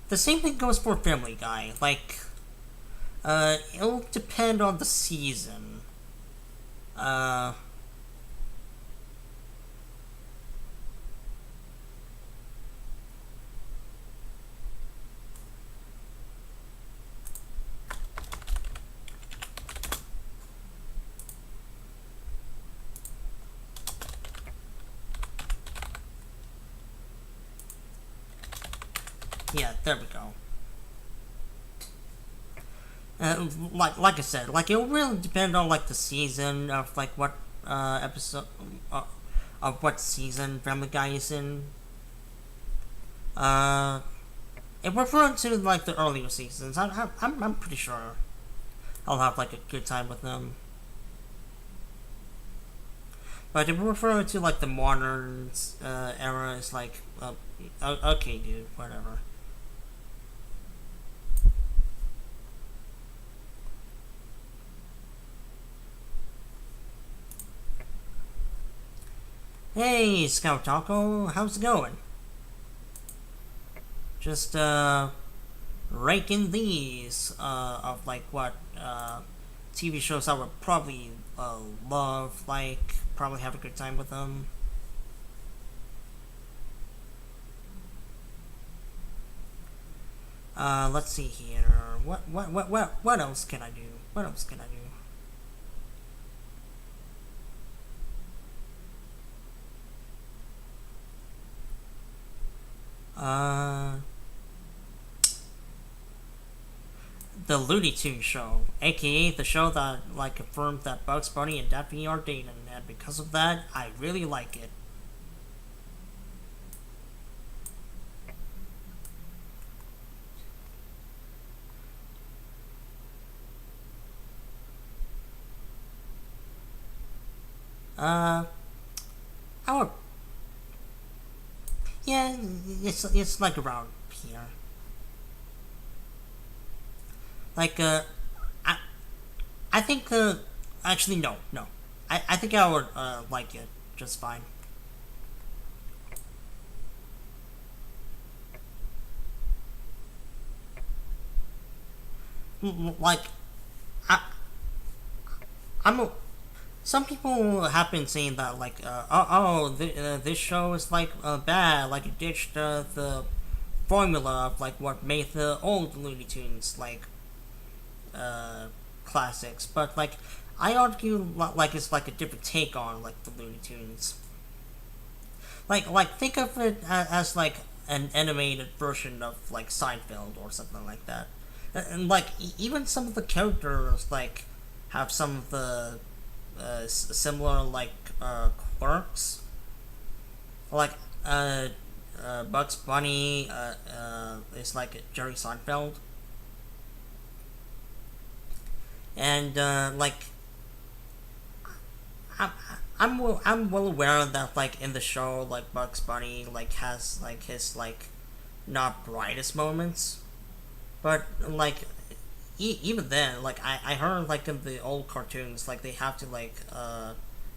The same thing goes for Family Guy. Like, it'll depend on the season. Uh, yeah, there we go. Like I said, like it'll really depend on like the season of like what episode uh, of what season Family Guy is in. Uh, if we're referring to like the earlier seasons, I'm pretty sure I'll have like a good time with them. But if we're referring to like the modern era, it's like okay, dude, whatever. Hey, Scout Taco, how's it going? Just ranking these of like what TV shows I would probably love, like probably have a good time with them. Let's see here. What else can I do? What else can I do? Uh, the Looney Tunes show, aka the show that like confirmed that Bugs Bunny and Daffy are dating, and because of that, I really like it. Uh, I would, yeah, it's like around here. Like I I think actually no, I think I would like it just fine. Like I I'm a, some people have been saying that like this show is like bad, like it ditched the formula of like what made the old Looney Tunes like uh, classics, but like I argue like it's like a different take on like the Looney Tunes. Like think of it as like an animated version of like Seinfeld or something like that, and like even some of the characters like have some of the similar like quirks, like Bugs Bunny is like Jerry Seinfeld, and like I'm, I'm well aware that like in the show like Bugs Bunny like has like his like not brightest moments, but like even then like I heard like in the old cartoons like they have to like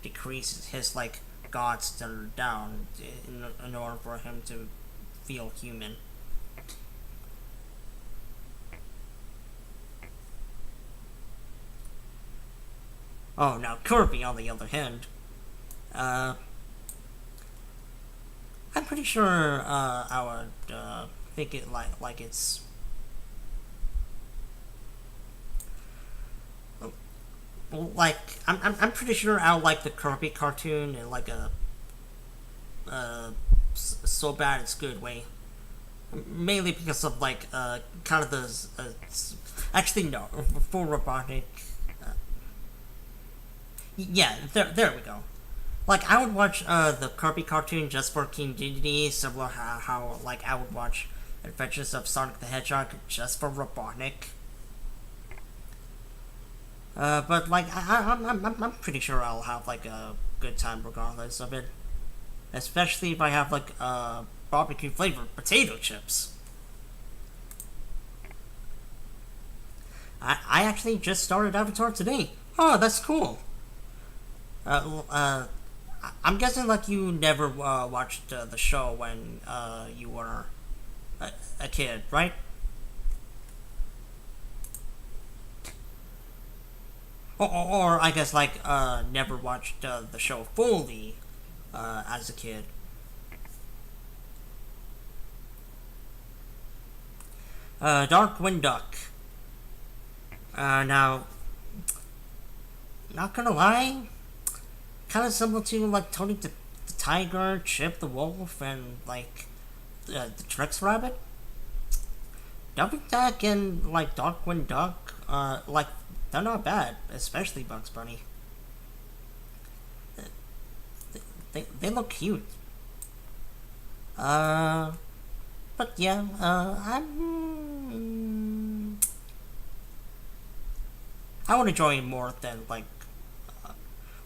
decrease his like gods that are down in order for him to feel human. Oh, now Kirby, on the other hand, uh, I'm pretty sure I would think it like it's like I'm pretty sure I would like the Kirby cartoon in like a so bad it's good way. Mainly because of like kind of the actually no full robotic. Uh, yeah, there we go. Like I would watch the Kirby cartoon just for King Dedede, similar how like I would watch Adventures of Sonic the Hedgehog just for Robotnik. But like I'm pretty sure I'll have like a good time regardless of it, especially if I have like barbecue flavored potato chips. I actually just started Avatar today. Oh, that's cool. Uh, I'm guessing like you never watched the show when you were a kid, right? Or I guess like never watched the show fully as a kid. Darkwing Duck. Now, not gonna lie, kind of similar to like Tony the Tiger, Chip the Wolf, and like the Tricks Rabbit. Dumping Duck and like Darkwing Duck, like they're not bad, especially Bugs Bunny. They look cute. Uh, but yeah, I would enjoy it more than like,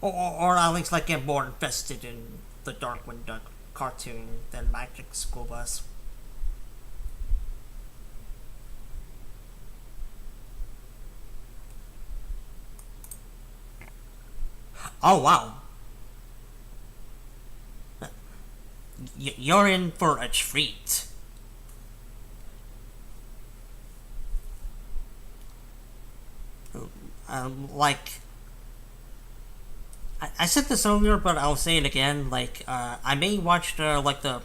or at least like get more invested in the Darkwing Duck cartoon than Magic School Bus. Oh wow, you're in for a treat. Like I said this earlier, but I'll say it again. Like I may watch like the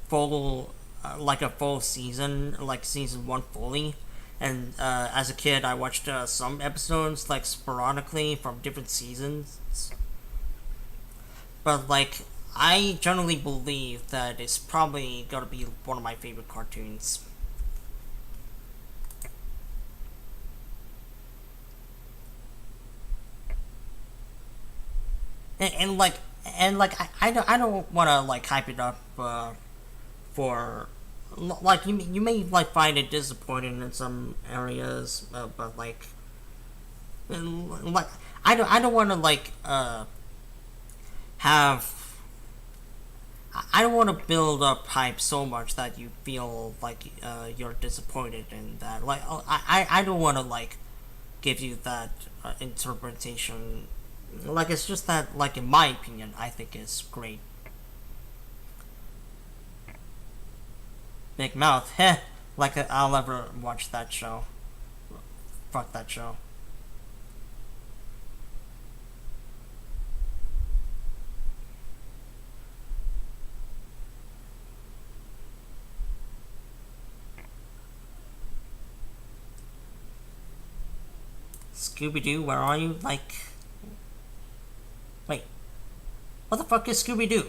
full like a full season, like season one fully. And as a kid, I watched some episodes like sporadically from different seasons. But like I generally believe that it's probably gonna be one of my favorite cartoons. And like I don't want to like hype it up for like you may like find it disappointing in some areas, but like I don't want to like have I don't want to build up hype so much that you feel like you're disappointed in that. Like I don't want to like give you that interpretation. Like it's just that like in my opinion I think it's great. Big Mouth, heh. Like I'll ever watch that show. Fuck that show. Scooby Doo, where are you? Like, wait, what the fuck is Scooby Doo?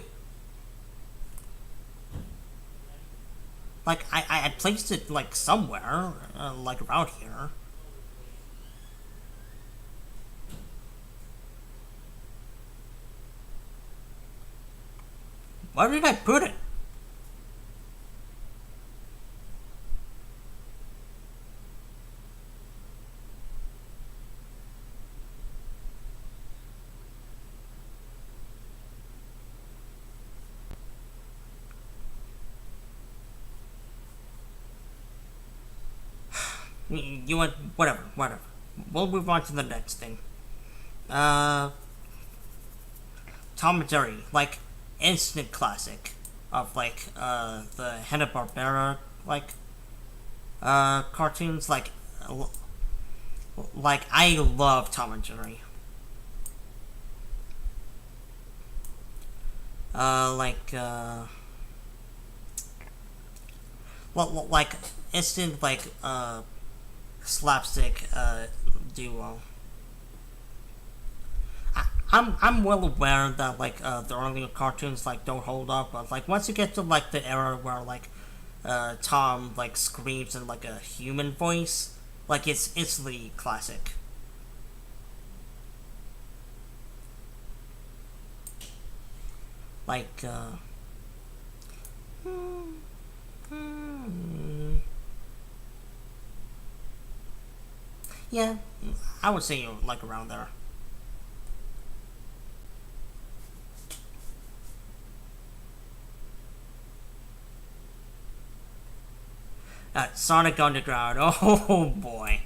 Like I placed it like somewhere, like around here. Where did I put it? You want whatever. We'll move on to the next thing. Uh, Tom and Jerry, like instant classic of like the Hanna Barbera like cartoons. Like I love Tom and Jerry. Like like instant like slapstick duo. I'm well aware that like the earlier cartoons like don't hold up, but like once you get to like the era where like Tom like screams in like a human voice, like it's instantly classic. Like yeah, I would say you're like around there. Sonic Underground. Oh boy.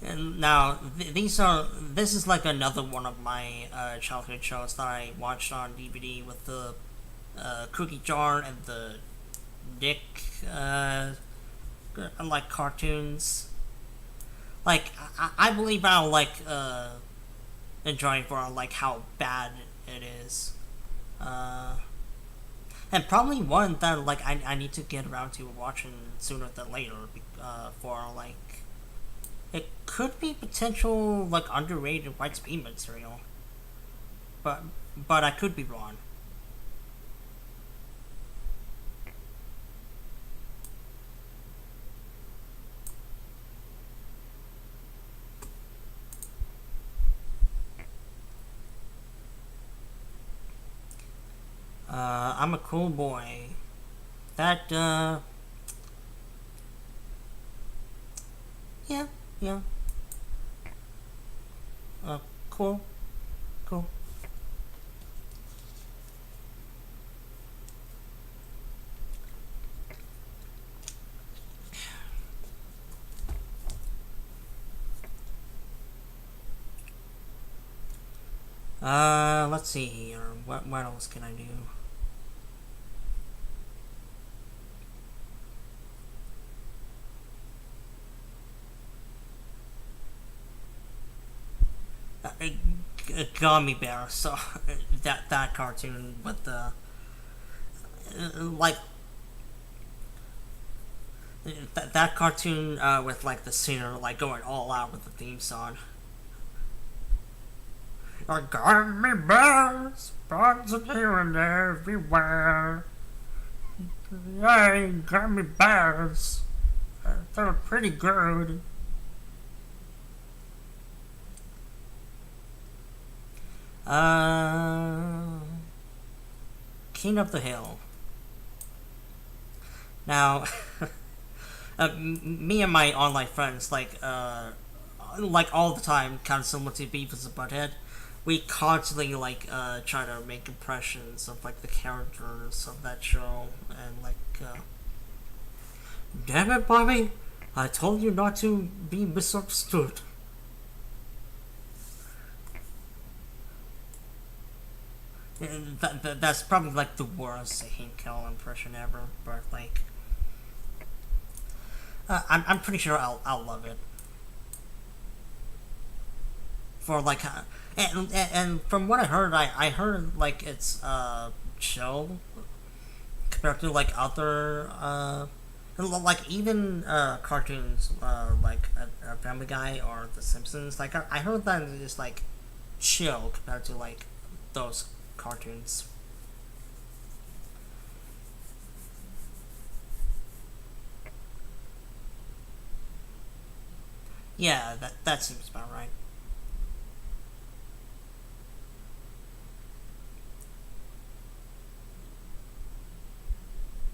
And now this is like another one of my childhood shows that I watched on DVD with the cookie jar and the Dick like cartoons. Like I believe I'll like enjoy for like how bad it is. Uh, and probably one that like I need to get around to watching sooner than later. For like it could be potential like underrated white speed material, but I could be wrong. I'm a cool boy. That yeah, yeah. Cool, cool. Let's see here. What else can I do? Gummy Bear. So that cartoon with the like that cartoon with like the singer like going all out with the theme song. Gummy bears, bugs are here and everywhere. Yay, gummy bears. They're pretty good. Uh, King of the Hill. Now, me and my online friends, like all the time, kind of similar to Beavis and Butthead, we constantly like try to make impressions of like the characters of that show, and like, damn it, Bobby, I told you not to be misunderstood. And that's probably like the worst Hank Hill impression ever, but like, I'm pretty sure I'll love it. For like and from what I heard like it's chill compared to like other like even cartoons like Family Guy or The Simpsons. Like I heard that it's like chill compared to like those cartoons. Yeah, that seems about right.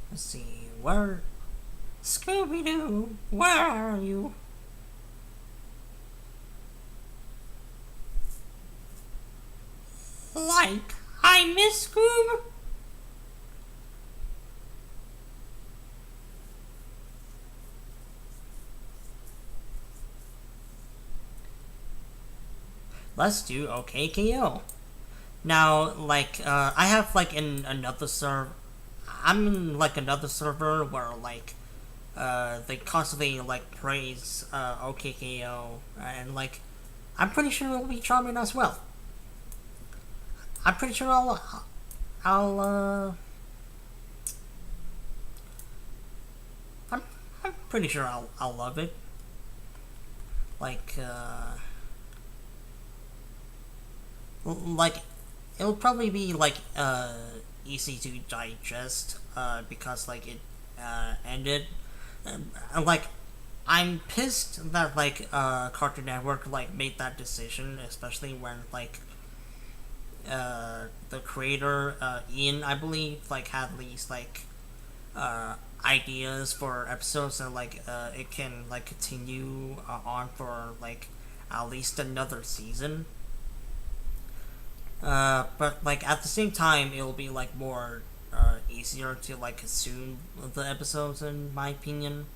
Let's see, where Scooby Doo, where are you? Like I miss Scoob. let's do OKKO. Now, I have like in another server. I'm in like another server where they constantly like praise OKKO, and like I'm pretty sure it'll be charming as well. I'm pretty sure I'll I'm I'm pretty sure I'll love it. Like like it'll probably be easy to digest because like it ended. Like I'm pissed that Cartoon Network like made that decision, especially when the creator Ian, I believe, like had these ideas for episodes, and it can like continue on for like at least another season. But like at the same time, it'll be like more easier to like consume the episodes, in my opinion.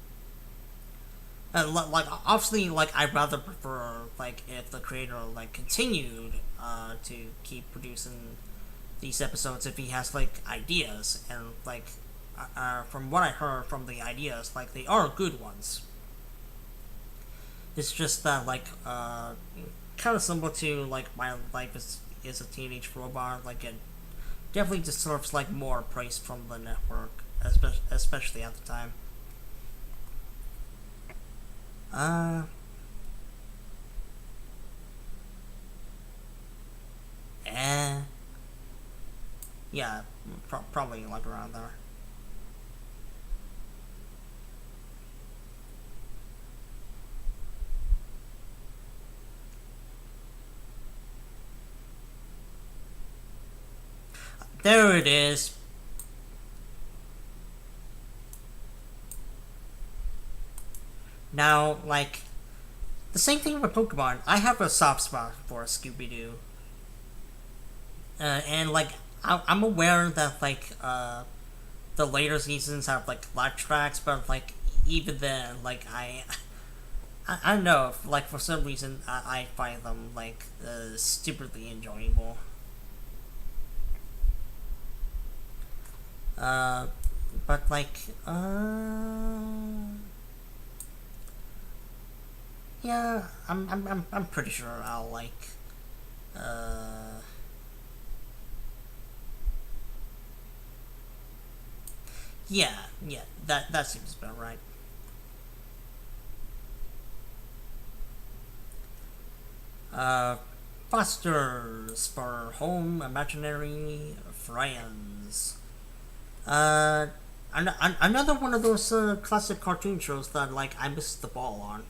Like obviously, like I'd rather prefer like if the creator like continued to keep producing these episodes if he has like ideas, and from what I heard from the ideas, like they are good ones. It's just that kind of similar to like my life is a teenage robot. Like it definitely deserves like more praise from the network, especially at the time. Uh, eh, yeah, probably like around there. There it is. Now, like the same thing with Pokemon. I have a soft spot for Scooby Doo, and I'm aware that the later seasons have like live tracks, but like even then, I don't know. Like for some reason, I find them stupidly enjoyable. Uh, but yeah, I'm pretty sure I'll uh, yeah, that seems about right. Uh, Fosters for home imaginary friends. Uh, Another one of those classic cartoon shows that I missed the ball on.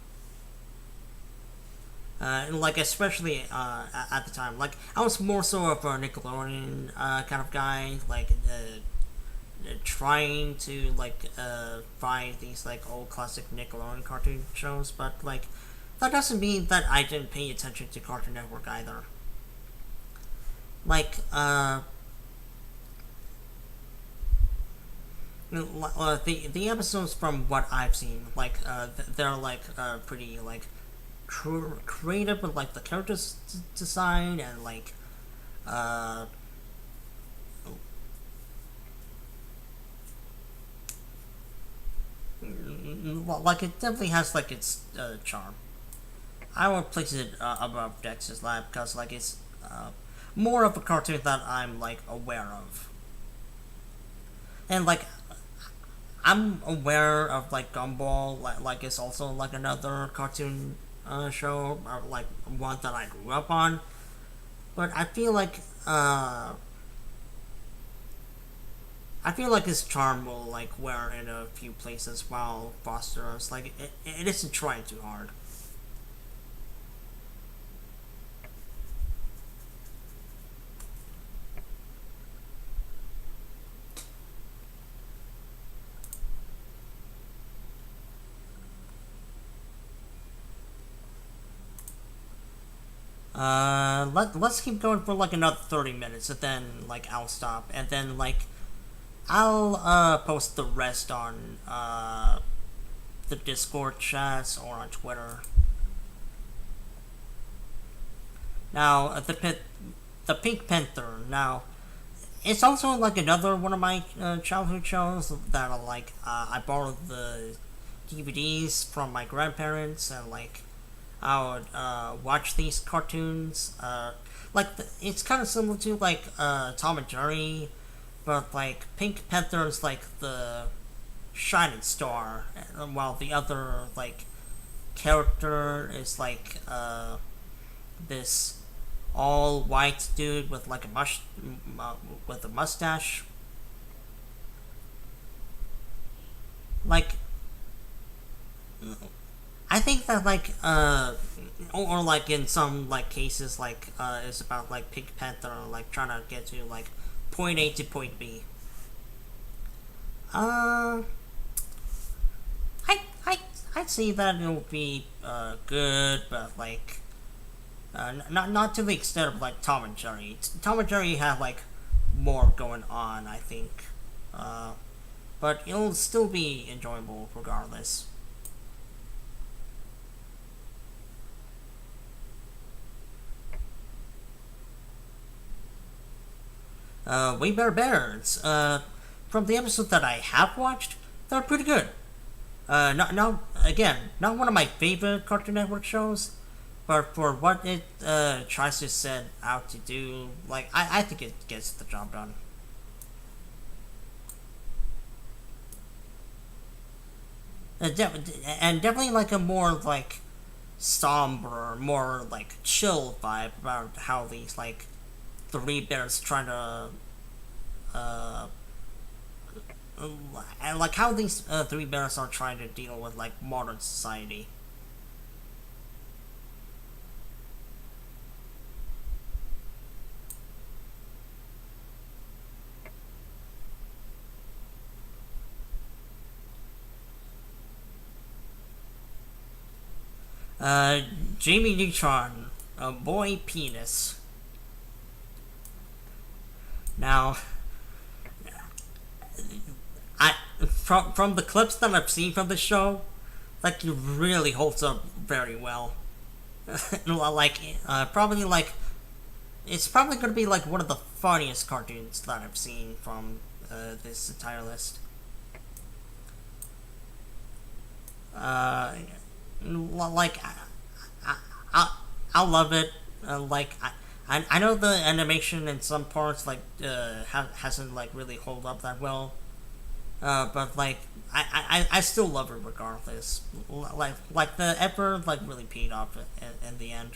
And especially at the time, I was more so of a Nickelodeon kind of guy, trying to find these old classic Nickelodeon cartoon shows, but that doesn't mean that I didn't pay attention to Cartoon Network either. Like the episodes from what I've seen, they're pretty creative with the characters design, and uh it definitely has its charm. I would place it above Dexter's Lab because it's more of a cartoon that I'm aware of, and I'm aware of Gumball, it's also another cartoon show, or one that I grew up on. But I feel like his charm will wear in a few places, while Foster's it isn't trying too hard. Let's keep going for another 30 minutes, and then I'll stop, and then I'll post the rest on the Discord chats or on Twitter. Now, the Pink Panther. Now, it's also like another one of my childhood shows that I borrowed the DVDs from my grandparents, and like I would watch these cartoons. It's kind of similar to like Tom and Jerry, but like Pink Panther is like the shining star, while the other like character is like this all white dude with like with a mustache. Like, I think that or like in some like cases it's about like Pink Panther like trying to get to like point A to point B. Uh, I I I'd say that it'll be good, but like not to the extent of like Tom and Jerry. Tom and Jerry have like more going on, I think, uh, but it'll still be enjoyable regardless. We Bear Bears. From the episodes that I have watched, they're pretty good. Not again, not one of my favorite Cartoon Network shows, but for what it tries to set out to do, like I think it gets the job done. And definitely like a more like somber, more like chill vibe about how these like three bears trying to uh, and like how these three bears are trying to deal with like modern society. Uh, Jamie Neutron, a boy penis. Now, I from the clips that I've seen from the show, like he really holds up very well. like probably like it's probably gonna be like one of the funniest cartoons that I've seen from this entire list. Uh, like I, I, I love it. I know the animation in some parts hasn't like really hold up that well. But like I still love it regardless. Like the effort like really paid off in the end.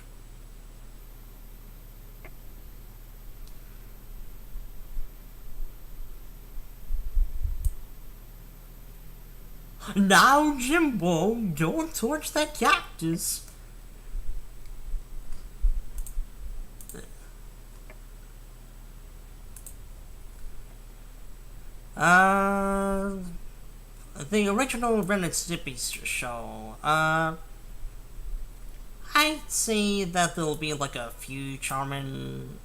Now, Jimbo, don't touch that cactus. Uh, the original Ren and Stimpy show. I'd say that there'll be like a few charming.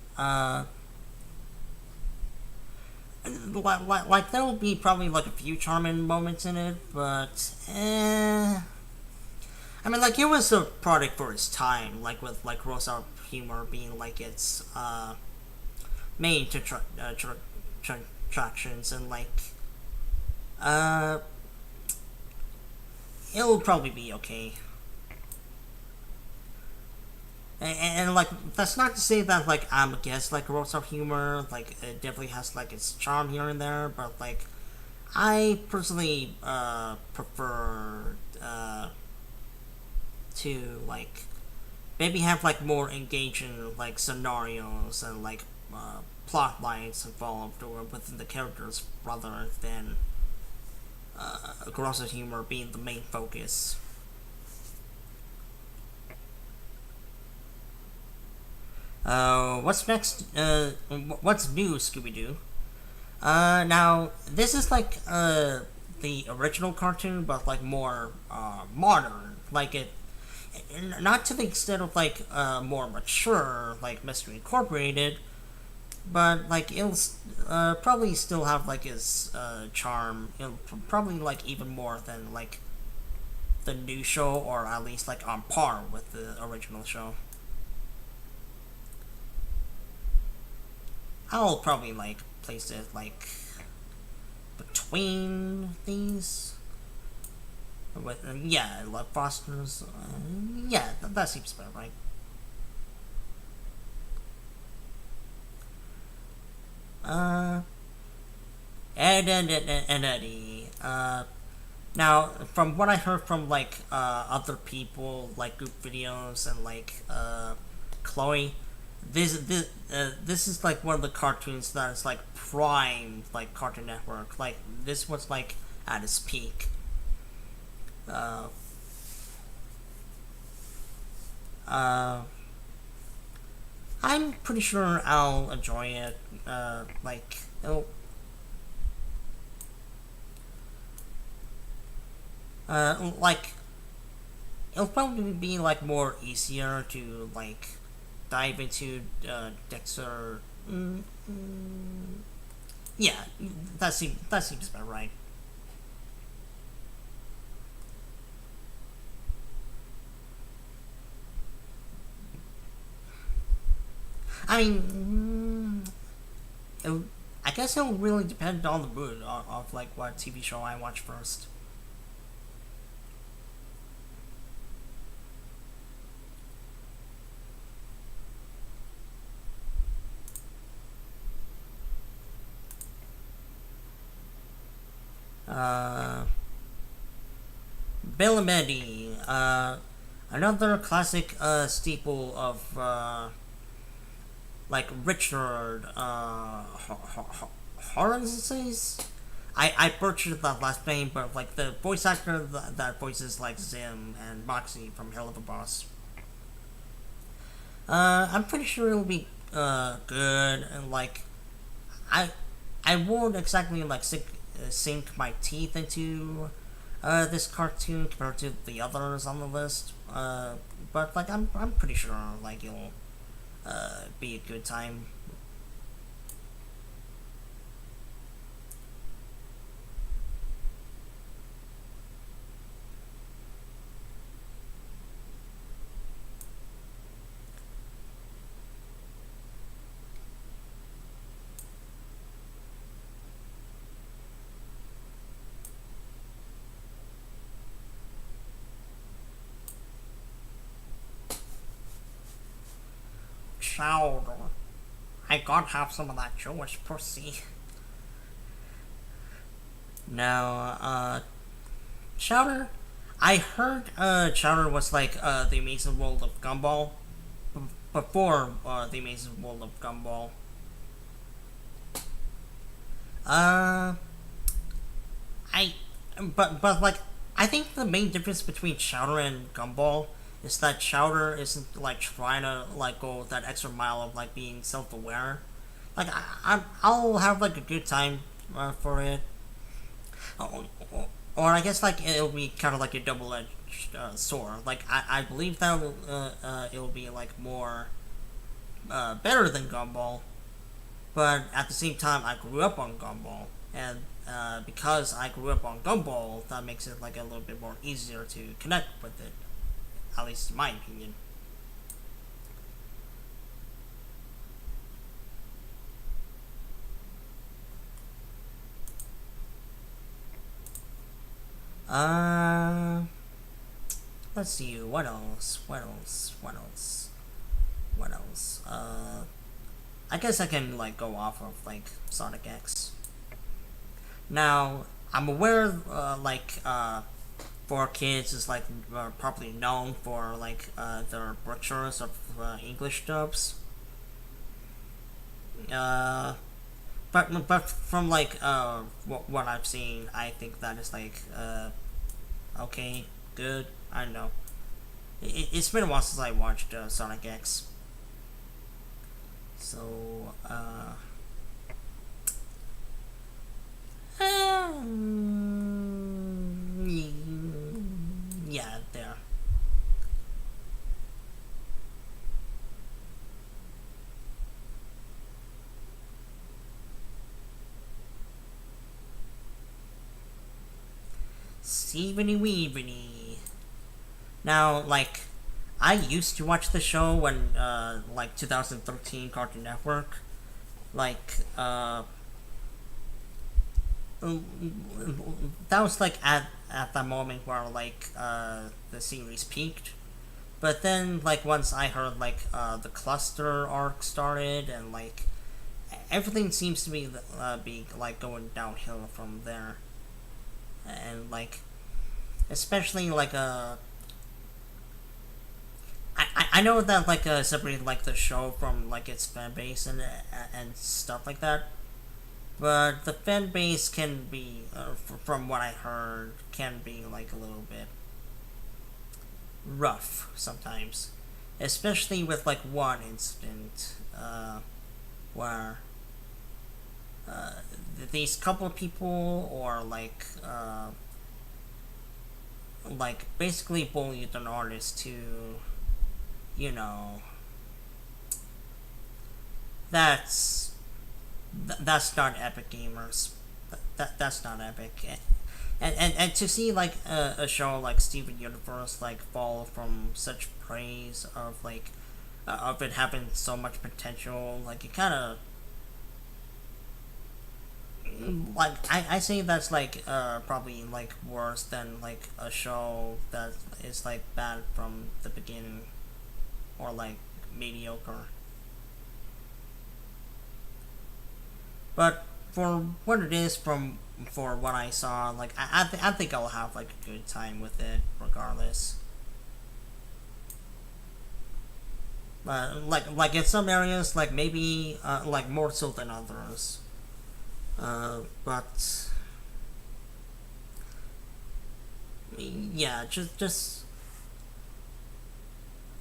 Like there will be probably like a few charming moments in it, but I mean, like it was a product for its time, like with like Rosa humor being like its main attractions, and like uh, it'll probably be okay. Like that's not to say that like I'm against like roast of humor. Like it definitely has like its charm here and there, but like I personally prefer to like maybe have like more engaging like scenarios and like plot lines involved or within the characters rather than gross humor being the main focus. What's next? What's new, Scooby Doo? Now this is like the original cartoon, but like more modern. Like it, not to the extent of like more mature, like Mystery Incorporated, but like it'll probably still have like its charm. It'll probably like even more than like the new show, or at least like on par with the original show. I'll probably like place it like between these. With yeah, like Foster's. Yeah, that seems about right. Uh, and Eddie. Now, from what I heard from like other people, like group videos and like Chloe, this is like one of the cartoons that is like prime like Cartoon Network. Like this was like at its peak. Uh, uh, I'm pretty sure I'll enjoy it. Like like it'll probably be like more easier to like dive into Dexter. Yeah, that seems about right. I mean, I guess it'll really depend on the mood of like what TV show I watch first. Uh, Bill and Mandy, another classic staple of like Richard Horrenses. I butchered that last name, but like the voice actor that voices like Zim and Moxie from Hell of a Boss. I'm pretty sure it'll be good and like I I won't exactly like sink my teeth into this cartoon compared to the others on the list. But like I'm pretty sure like it'll be a good time. Chowder. I gotta have some of that Jewish pussy. Now, Chowder. I heard Chowder was like the Amazing World of Gumball before the Amazing World of Gumball. Uh, I but like I think the main difference between Chowder and Gumball is that Chowder isn't like trying to like go that extra mile of like being self aware. Like I'll have like a good time for it. Oh, or I guess like it'll be kind of like a double edged sword. Like I believe that it'll be like more better than Gumball, but at the same time I grew up on Gumball, and because I grew up on Gumball, that makes it like a little bit more easier to connect with it, at least in my opinion. Uh, let's see what else. What else? What else? What else? I guess I can like go off of like Sonic X. Now I'm aware like for kids is like probably known for like their butchers of English dubs. Uh, but from like what I've seen, I think that is like okay, good. I don't know. It's been a while since I watched Sonic X, so yeah, there. Stevenly Weaveny. Now, like, I used to watch the show when, like, 2013 Cartoon Network. like that was like at the moment where like the series peaked. But then like once I heard like the cluster arc started, and like everything seems to be like going downhill from there. And like especially like I know that like separating like the show from like its fan base and stuff like that, but the fan base can be, from what I heard, can be like a little bit rough sometimes, especially with like one incident where these couple of people, or like basically bullied an artist to, you know, that's that's not epic, gamers. That's not epic. And to see like a show like Steven Universe like fall from such praise of it having so much potential, like it kind of, like I say that's like probably like worse than like a show that is like bad from the beginning, or like mediocre. But for what it is, for what I saw, like I think I'll have like a good time with it regardless. Like in some areas, like maybe like more so than others. But yeah, just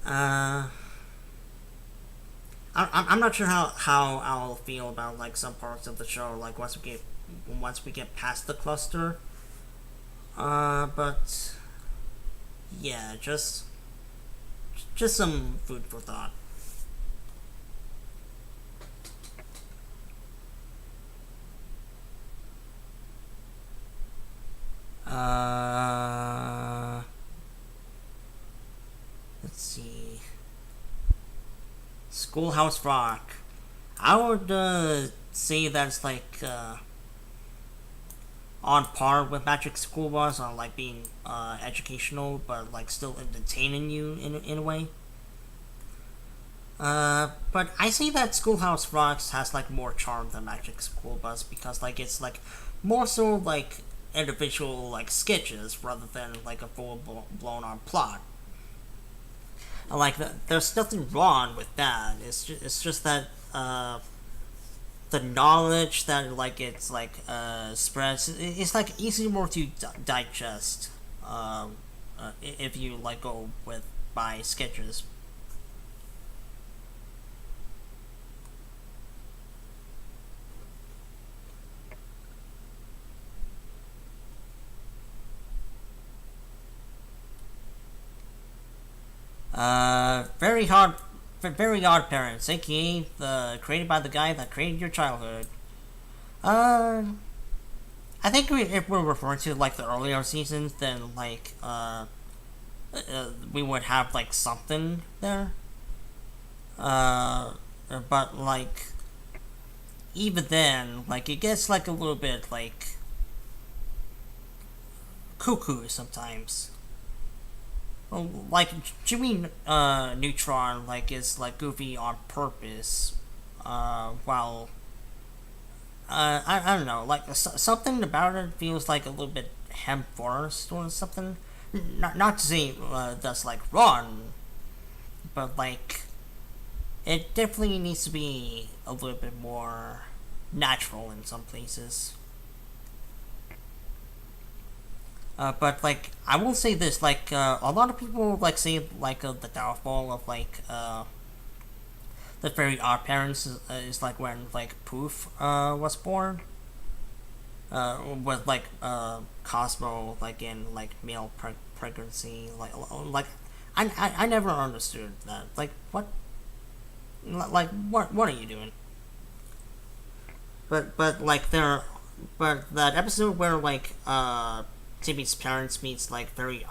uh, I'm not sure how I'll feel about like some parts of the show, like once we get past the cluster. But yeah, just some food for thought. Uh, let's see. Schoolhouse Rock. I would say that's like on par with Magic School was on like being educational, but like still entertaining you in a way. But I say that Schoolhouse Rocks has like more charm than Magic School Bus, because like it's like more so like individual like sketches rather than like a full blown on plot. And like there's nothing wrong with that. It's just that the knowledge that like it's like spreads. It's like easy more to digest. If you like go with by sketches. Very hard, very odd parents, aka the created by the guy that created your childhood. Uh, I think if we're referring to like the earlier seasons, then like we would have like something there. Uh, but like even then, like it gets like a little bit like cuckoo sometimes. Well, like Jimmy Neutron like is like goofy on purpose, while I don't know, like something about it feels like a little bit hem forest or something. Not to say that's like wrong, but like it definitely needs to be a little bit more natural in some places. But like I will say this, like a lot of people like say like the downfall of like the Very Odd Parents is like when like Poof was born. With like Cosmo like in like male pregnancy, like I never understood that, like what are you doing? But like there, but that episode where like Timmy's parents meets like very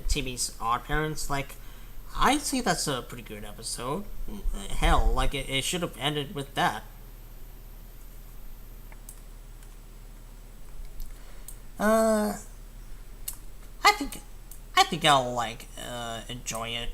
Timmy's odd parents, like I'd say that's a pretty good episode. Hell, like it should have ended with that. Uh, I think I think I'll like enjoy it.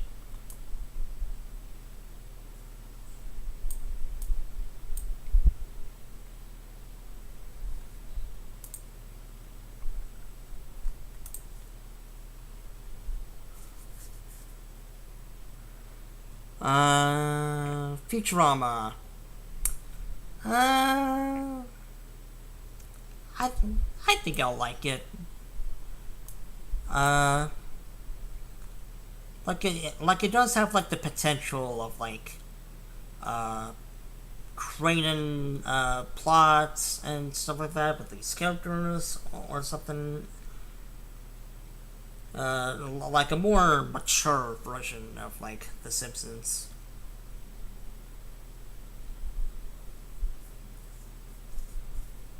Futurama. Uh, I I think I'll like it. Uh, like it does have like the potential of like uh creating plots and stuff like that with these characters or something. Like a more mature version of like The Simpsons.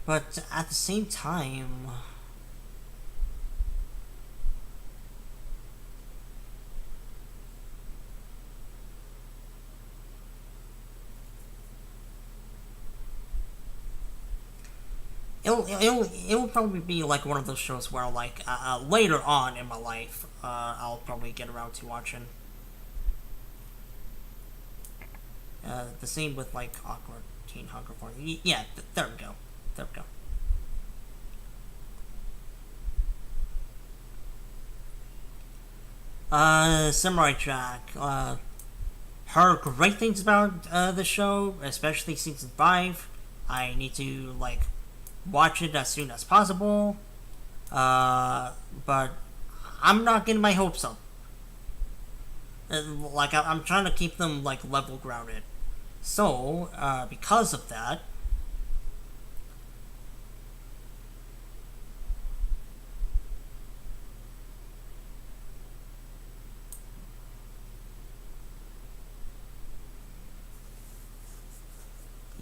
But at the same time, it'll probably be like one of those shows where like later on in my life, I'll probably get around to watching. The same with like Awkward Teen Hunger Force. Yeah, there we go. There we go. Samurai Jack. Heard great things about the show, especially season 5. I need to like watch it as soon as possible. But I'm not getting my hopes up. Like I'm trying to keep them like level grounded. So because of that,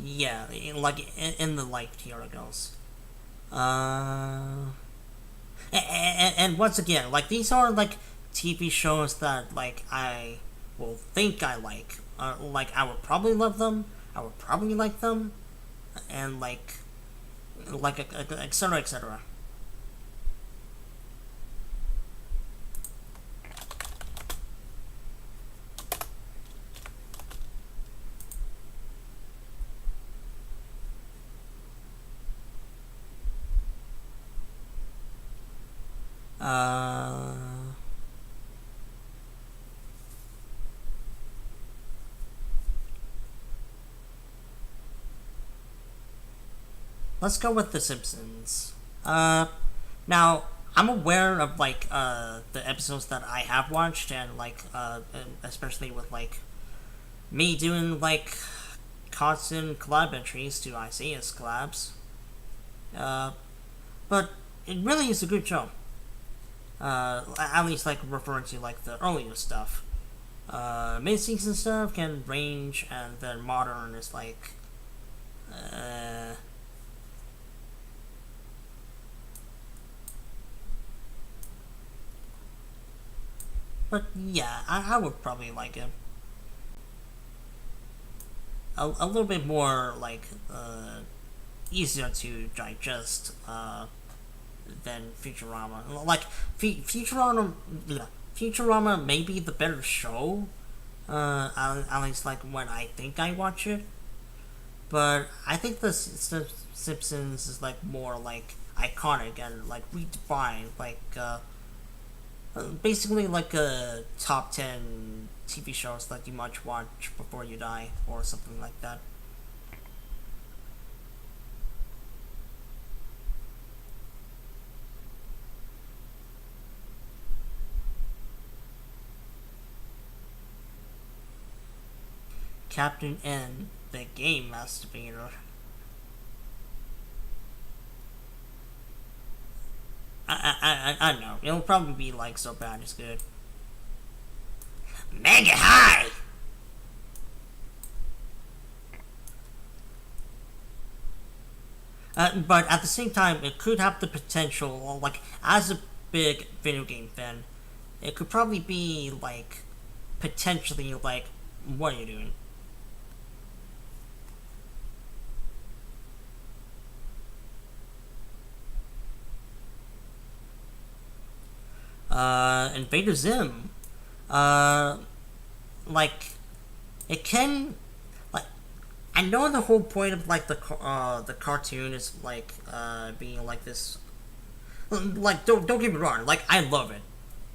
yeah, like in the life tier it goes. Uh, and once again, like these are like TV shows that like I will think I like. Like I would probably love them. I would probably like them, and like etc etc. Uh, let's go with The Simpsons. Now I'm aware of like the episodes that I have watched, and like especially with like me doing like constant collab entries to ICS collabs. Uh, but it really is a good show. At least like referring to like the earlier stuff. Mid-season stuff can range, and then modern is like, uh, but yeah, I would probably like it a little bit more like easier to digest than Futurama. Like Futurama, Futurama may be the better show. At least like when I think I watch it, but I think the Simpsons is like more like iconic and like redefined, like basically like a top 10 TV shows that you must watch before you die or something like that. Captain N, the game masturbator. I know. It'll probably be like so bad it's good. Mega high! But at the same time, it could have the potential, like, as a big video game fan, it could probably be, like, potentially, like, what are you doing? Invader Zim, uh, like it can like I know the whole point of like the cartoon is like being like this. Like don't get me wrong, like I love it,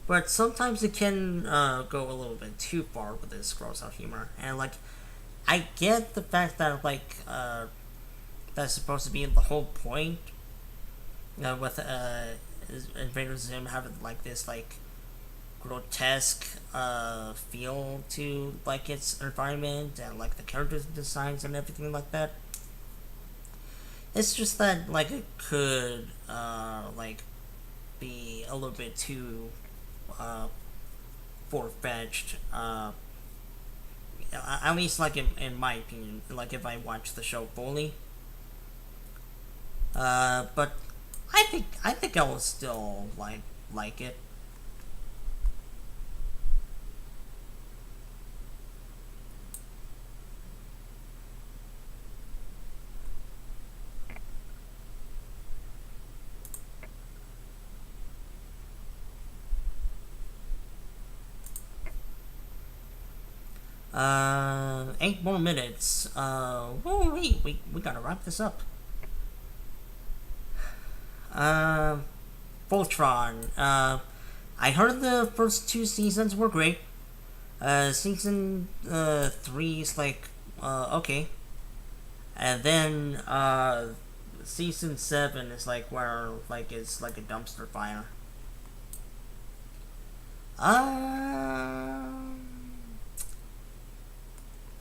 but sometimes it can go a little bit too far with this gross out humor, and like I get the fact that like that's supposed to be the whole point with Invader Zim having like this like grotesque feel to like its environment and like the character designs and everything like that. It's just that like it could like be a little bit too uh, far fetched. At least like in my opinion, like if I watch the show fully. But I think I will still like it. 8 more minutes. We gotta wrap this up. Uh, Voltron. I heard the first two seasons were great. Season three is like okay, and then season seven is like where like it's like a dumpster fire. Um,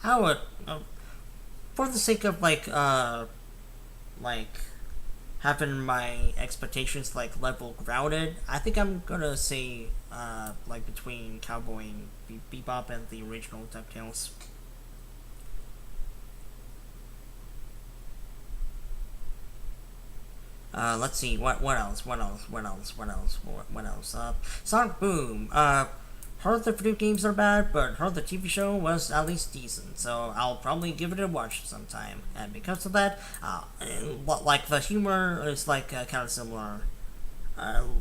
I would, for the sake of like having my expectations like level grounded, I think I'm gonna say like between Cowboy and Bebop and the original Ducktales. Let's see what else. Sonic Boom. Heard the video games are bad, but heard the TV show was at least decent, so I'll probably give it a watch sometime. And because of that, like the humor is like kind of similar.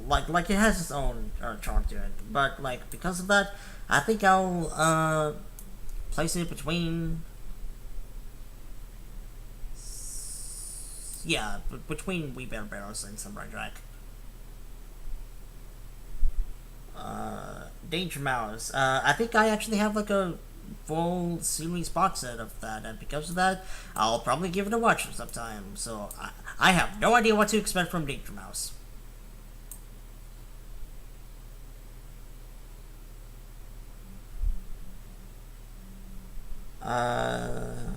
Like it has its own charm to it, but like because of that, I think I'll place it between between We Bear Bears and Samurai Jack. Danger Mouse. I think I actually have like a full series box set of that, and because of that, I'll probably give it a watch sometime. So I have no idea what to expect from Danger Mouse. Uh,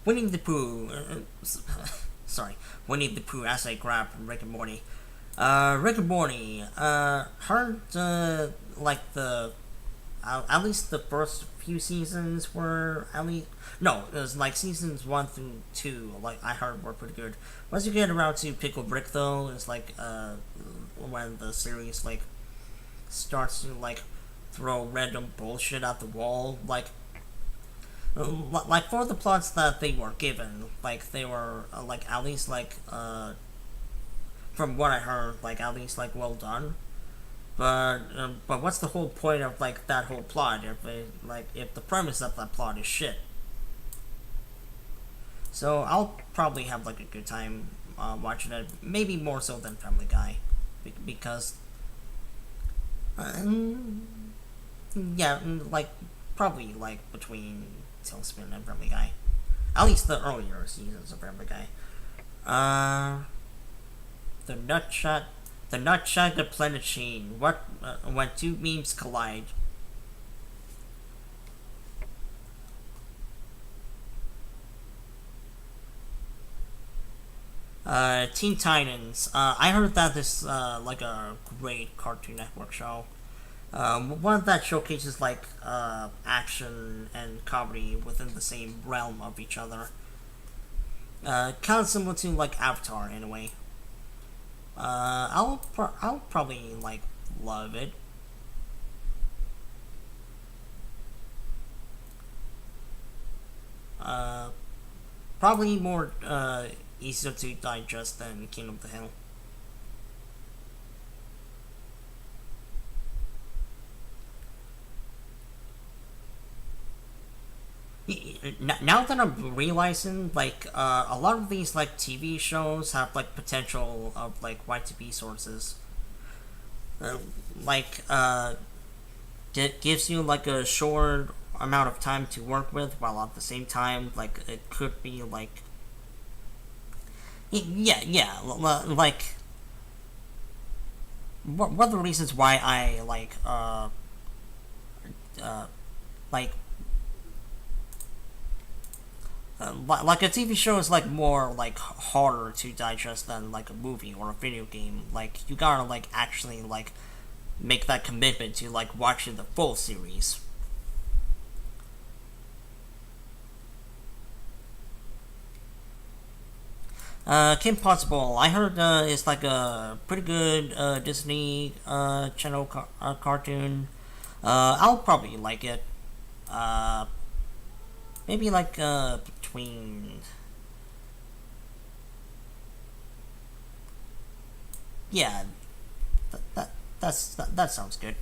Winnie the Pooh. Sorry, Winnie the Pooh as I grab from Rick and Morty. Rick and Morty. Heard like the at least the first few seasons were at least no, it was like seasons 1 through 2. Like I heard were pretty good. Once you get around to Pickle Brick though, it's like when the series like starts to like throw random bullshit at the wall. Like for the plots that they were given, like they were like at least like from what I heard, like at least like well done. But what's the whole point of like that whole plot if the premise of that plot is shit? So I'll probably have like a good time watching it, maybe more so than Family Guy, because um, yeah, like probably like between Tailspin and Family Guy, at least the earlier seasons of Family Guy. Uh, the Nutshot, the Nutshot, the Planet Sheen. What when two memes collide? Teen Titans. I heard that this like a great Cartoon Network show. One that showcases like action and comedy within the same realm of each other. Kind of similar to like Avatar in a way. I'll probably like love it. Uh, probably more easier to digest than King of the Hill. Now that I'm realizing, like, a lot of these like TV shows have like potential of like Y2B sources. Uh, like, it gives you like a short amount of time to work with, while at the same time, like, it could be like, yeah, like, one of the reasons why I uh, like like a TV show is like more like harder to digest than like a movie or a video game. Like, you gotta like actually like make that commitment to like watching the full series. Kim Possible, I heard is like a pretty good Disney Channel cartoon. I'll probably like it. Uh, Maybe like between, yeah, that sounds good.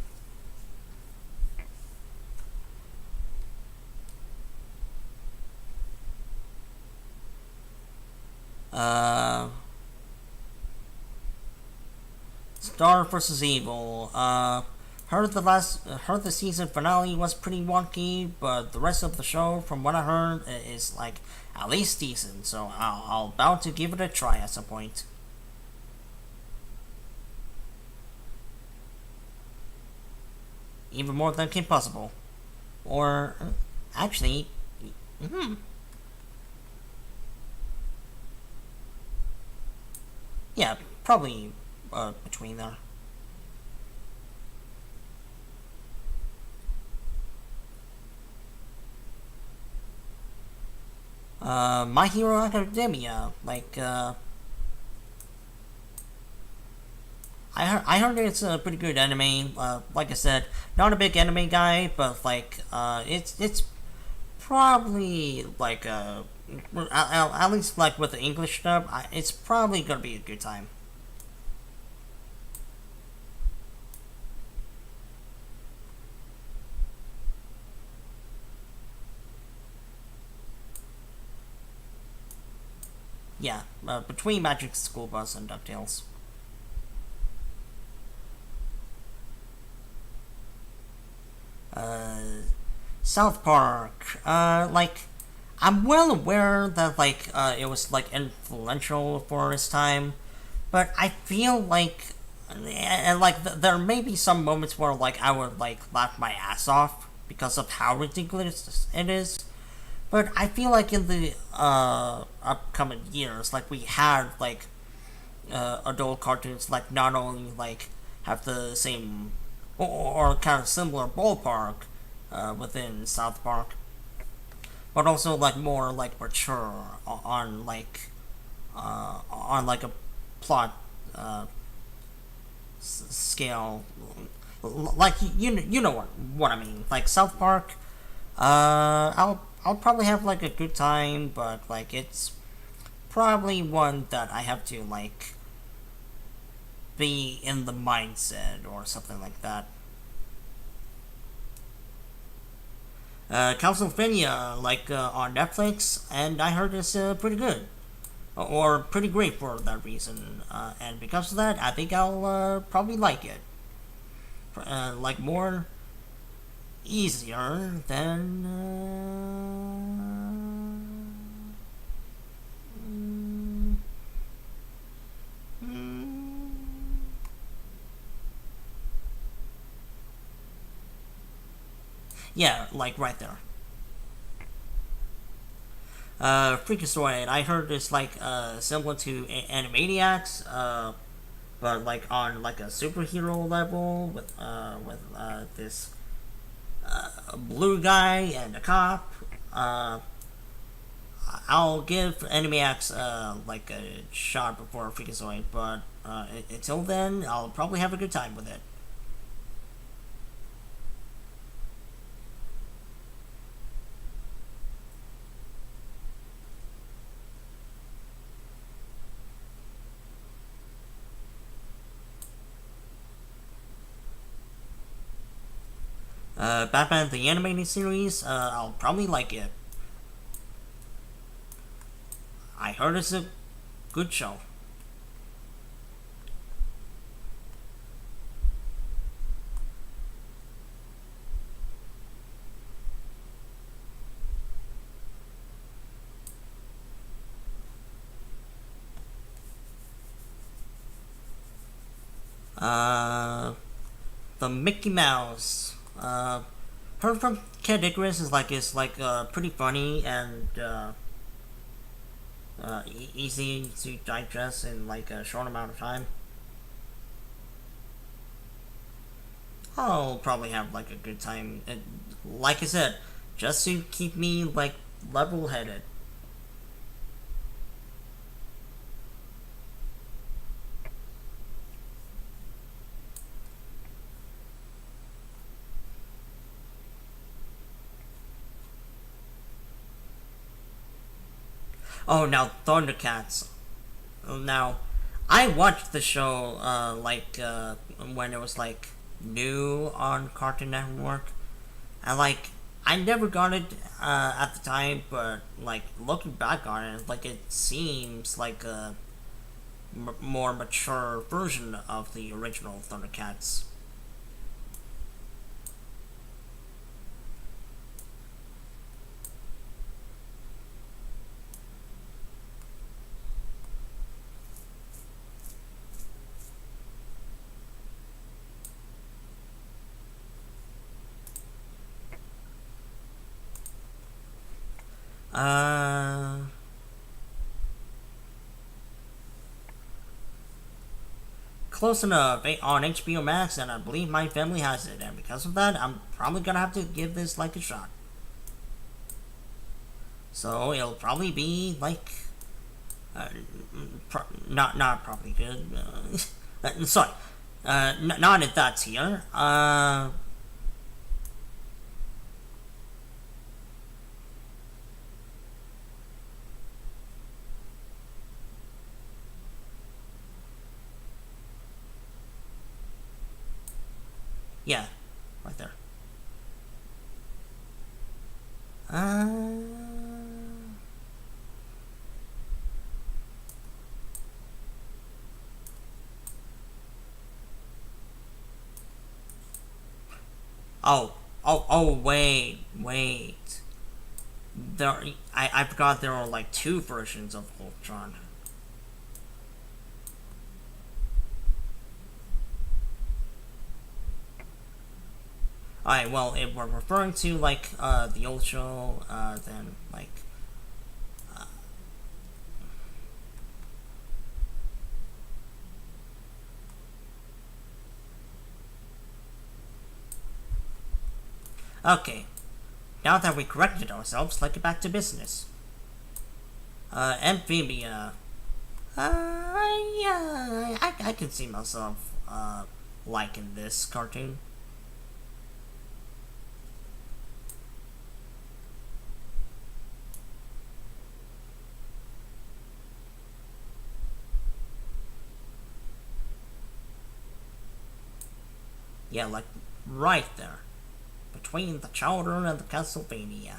Uh, Star versus Evil. Heard the season finale was pretty wonky, but the rest of the show, from what I heard, is like at least decent. So I'll bound to give it a try at some point. Even more than Kim Possible, or actually, hmm, yeah, probably between there. My Hero Academia, like, I heard it's a pretty good anime. Like I said, not a big anime guy, but like, it's probably like at least like with the English dub, it's probably gonna be a good time. Yeah, between Magic School Bus and Ducktales. Uh, South Park. Like, I'm well aware that like it was like influential for its time, but I feel like, and like there may be some moments where like I would like laugh my ass off because of how ridiculous it is. But I feel like in the upcoming years, like we had like adult cartoons like not only like have the same or kind of similar ballpark within South Park, but also like more like mature on like a plot uh, scale. Like, you know what I mean. Like South Park, I'll probably have like a good time, but like it's probably one that I have to like be in the mindset or something like that. Castlevania, like on Netflix, and I heard it's pretty good or pretty great for that reason. And because of that, I think I'll probably like it. Like more easier than. Mm, yeah, like right there. Freakazoid, I heard it's like similar to Animaniacs, but like on like a superhero level with this blue guy and a cop. Uh, I'll give Animaniacs like a shot before Freakazoid, but until then, I'll probably have a good time with it. Batman the Animated Series, I'll probably like it. I heard it's a good show. Uh, the Mickey Mouse. Heard from Ken Icarus is like pretty funny and easy to digest in like a short amount of time. I'll probably have like a good time. And, like I said, just to keep me like level headed. Oh, now Thundercats. Now, I watched the show when it was like new on Cartoon Network, and like I never got it at the time, but like looking back on it, like it seems like a more mature version of the original Thundercats. Uh, Close enough on HBO Max, and I believe my family has it, and because of that, I'm probably gonna have to give this like a shot. So it'll probably be like, uh, not probably good. Sorry, not at that tier. Yeah, right there. Uh, wait. I forgot there were like two versions of Voltron. Alright, well, if we're referring to like the old show, then like okay. Now that we corrected ourselves, let's get back to business. Amphibia. Yeah, I can see myself liking this cartoon. Yeah, like right there, between the Chowder and the Castlevania.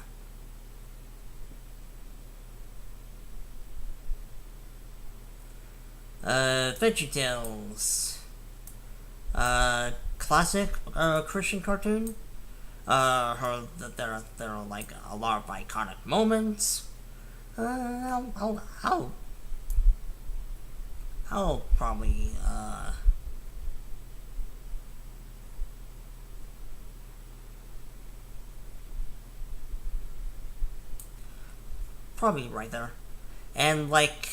VeggieTales. Classic Christian cartoon. There are like a lot of iconic moments. I'll probably probably right there, and like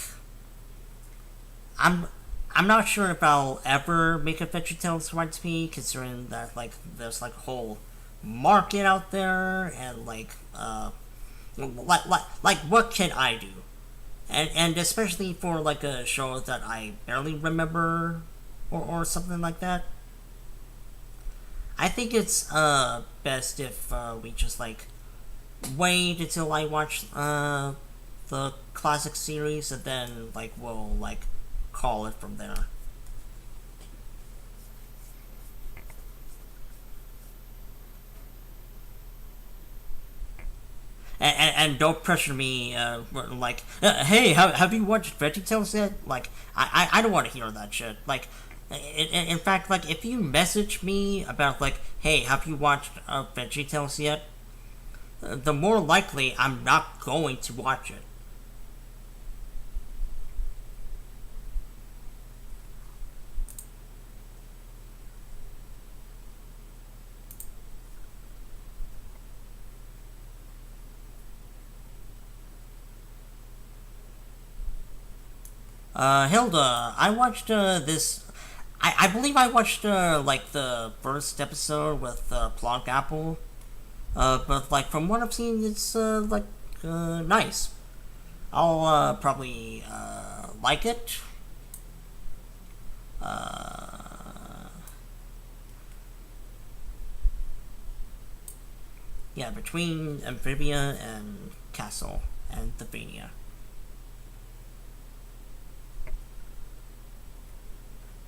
I'm I'm not sure if I'll ever make a VeggieTales right to me, considering that like there's like a whole market out there, and like what can I do, and especially for like a show that I barely remember, or something like that. I think it's best if we just like wait until I watch the classic series, and then like we'll like call it from there. And don't pressure me, like, hey, have you watched VeggieTales yet? Like, I don't want to hear that shit. Like, in fact, like, if you message me about, like, hey, have you watched VeggieTales yet? The more likely I'm not going to watch it. Hilda, I watched this. I believe I watched like the first episode with Plonk Apple. But like from what I've seen, it's like nice. I'll probably like it. Yeah, between Amphibia and Castle and Thevania.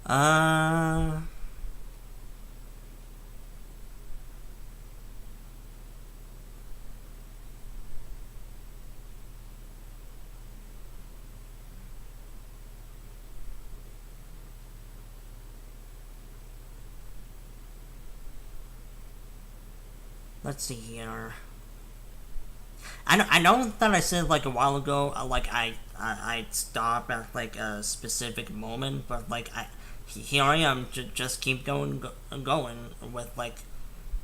Uh, let's see here. I know that I said like a while ago, like I'd stop at like a specific moment, but like here I am, just keep going with like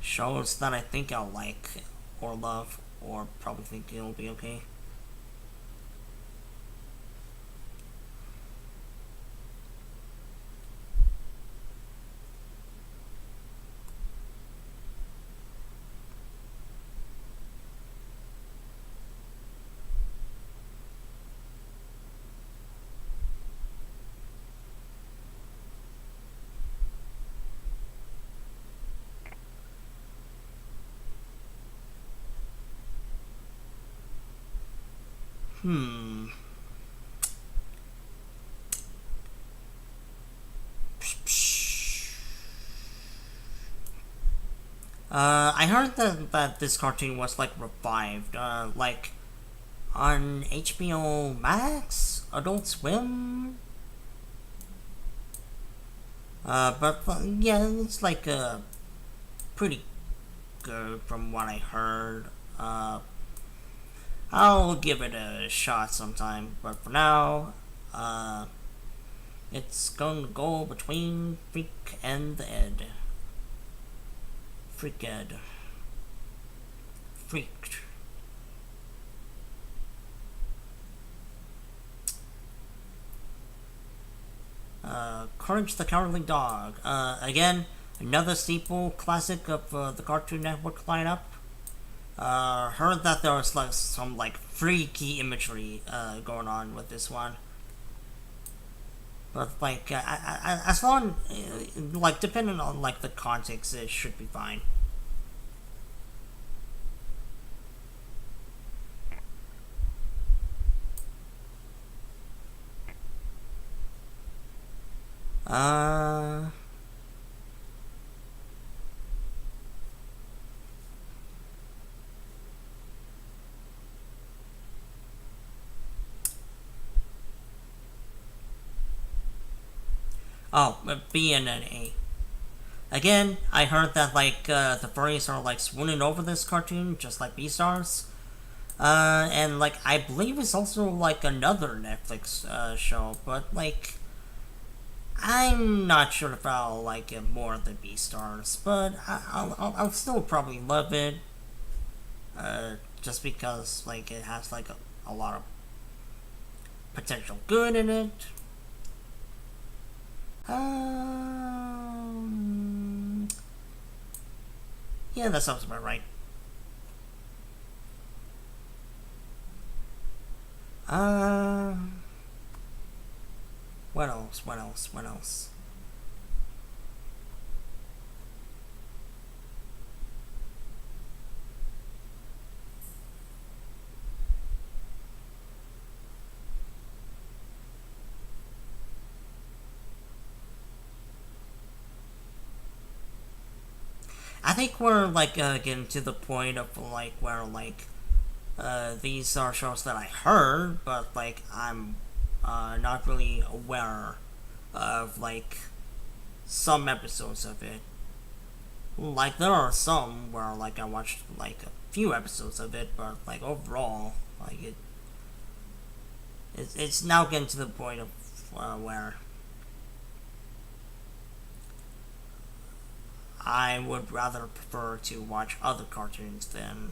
shows that I think I'll like or love or probably think it'll be okay. Hmm. I heard that this cartoon was like revived, like on HBO Max, Adult Swim. But yeah, it's like pretty good from what I heard. I'll give it a shot sometime, but for now, it's going to go between Freak and the Ed. Freak Ed. Freaked. Courage the Cowardly Dog. Again, another staple classic of the Cartoon Network lineup. Heard that there was like some like freaky imagery going on with this one, but like as long like depending on like the context, it should be fine. Uh, oh, B and an A. Again, I heard that like the furries are like swooning over this cartoon, just like Beastars. And like I believe it's also like another Netflix show, but like I'm not sure if I'll like it more than Beastars, but I'll still probably love it. Just because like it has like a lot of potential good in it. Um, yeah, that sounds about right. Uh, what else? What else? What else? I think we're like getting to the point of like where like These are shows that I heard, but like I'm not really aware of like some episodes of it. Like there are some where like I watched like a few episodes of it, but like overall, like it's now getting to the point of where I would rather prefer to watch other cartoons than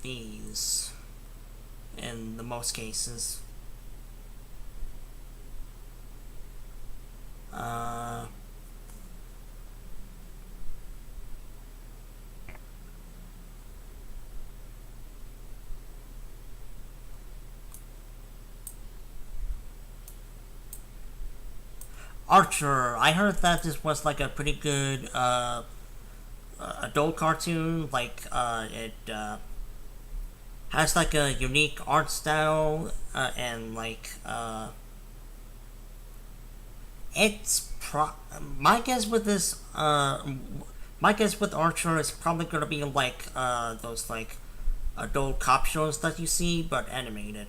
these in the most cases. Uh, Archer, I heard that this was like a pretty good adult cartoon. Like it has like a unique art style and like it's my guess with this my guess with Archer is probably gonna be like those like adult cop shows that you see but animated.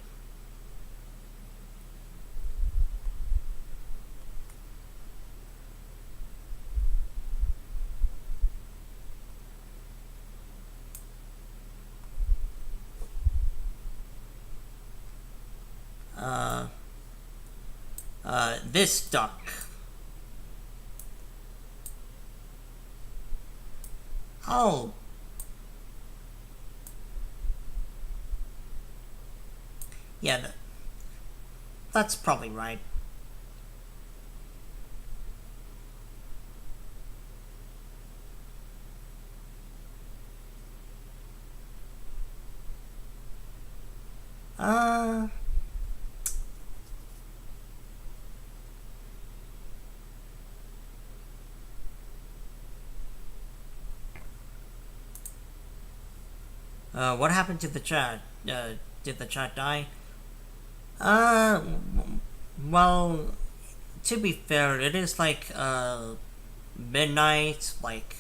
Uh, this duck. Oh, yeah, that's probably right. Uh, what happened to the chat? Did the chat die? Uh, well, to be fair, it is like midnight. Like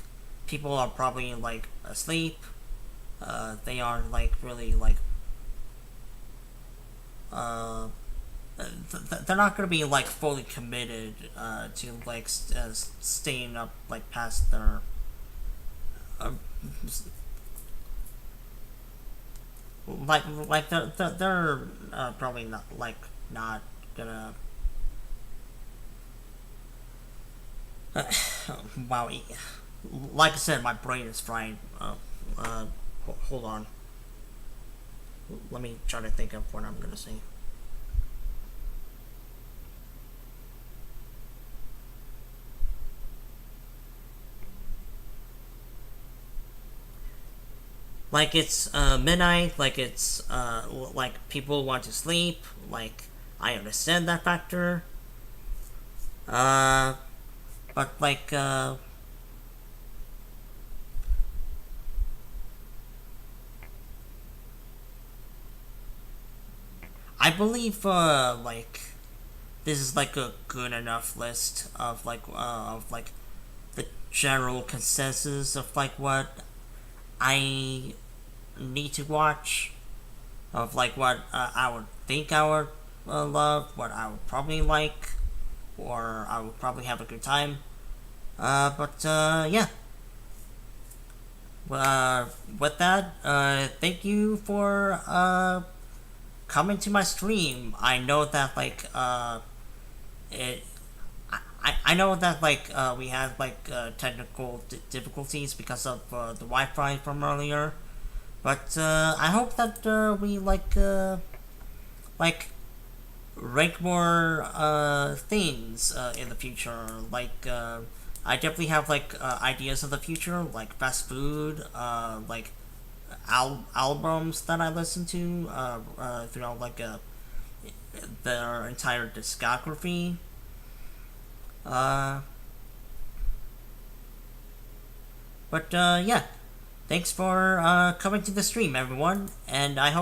people are probably like asleep. They aren't like really like uh, they're not gonna be like fully committed to like staying up like past their uh, they're probably not gonna uh, wow, like I said, my brain is fried. Uh, hold on, let me try to think of what I'm gonna say. Like it's midnight, like it's like people want to sleep, like I understand that factor. uh but like I believe like this is like a good enough list of like the general consensus of like what I need to watch, of like what I would think I would love, what I would probably like, or I would probably have a good time. But yeah. With that, thank you for coming to my stream. I know that like it. I know that like we had like technical difficulties because of the Wi-Fi from earlier, but I hope that we like rank more things in the future. Like I definitely have like ideas of the future, like fast food, like albums that I listen to throughout like their entire discography. Uh, but yeah, thanks for coming to the stream, everyone, and I hope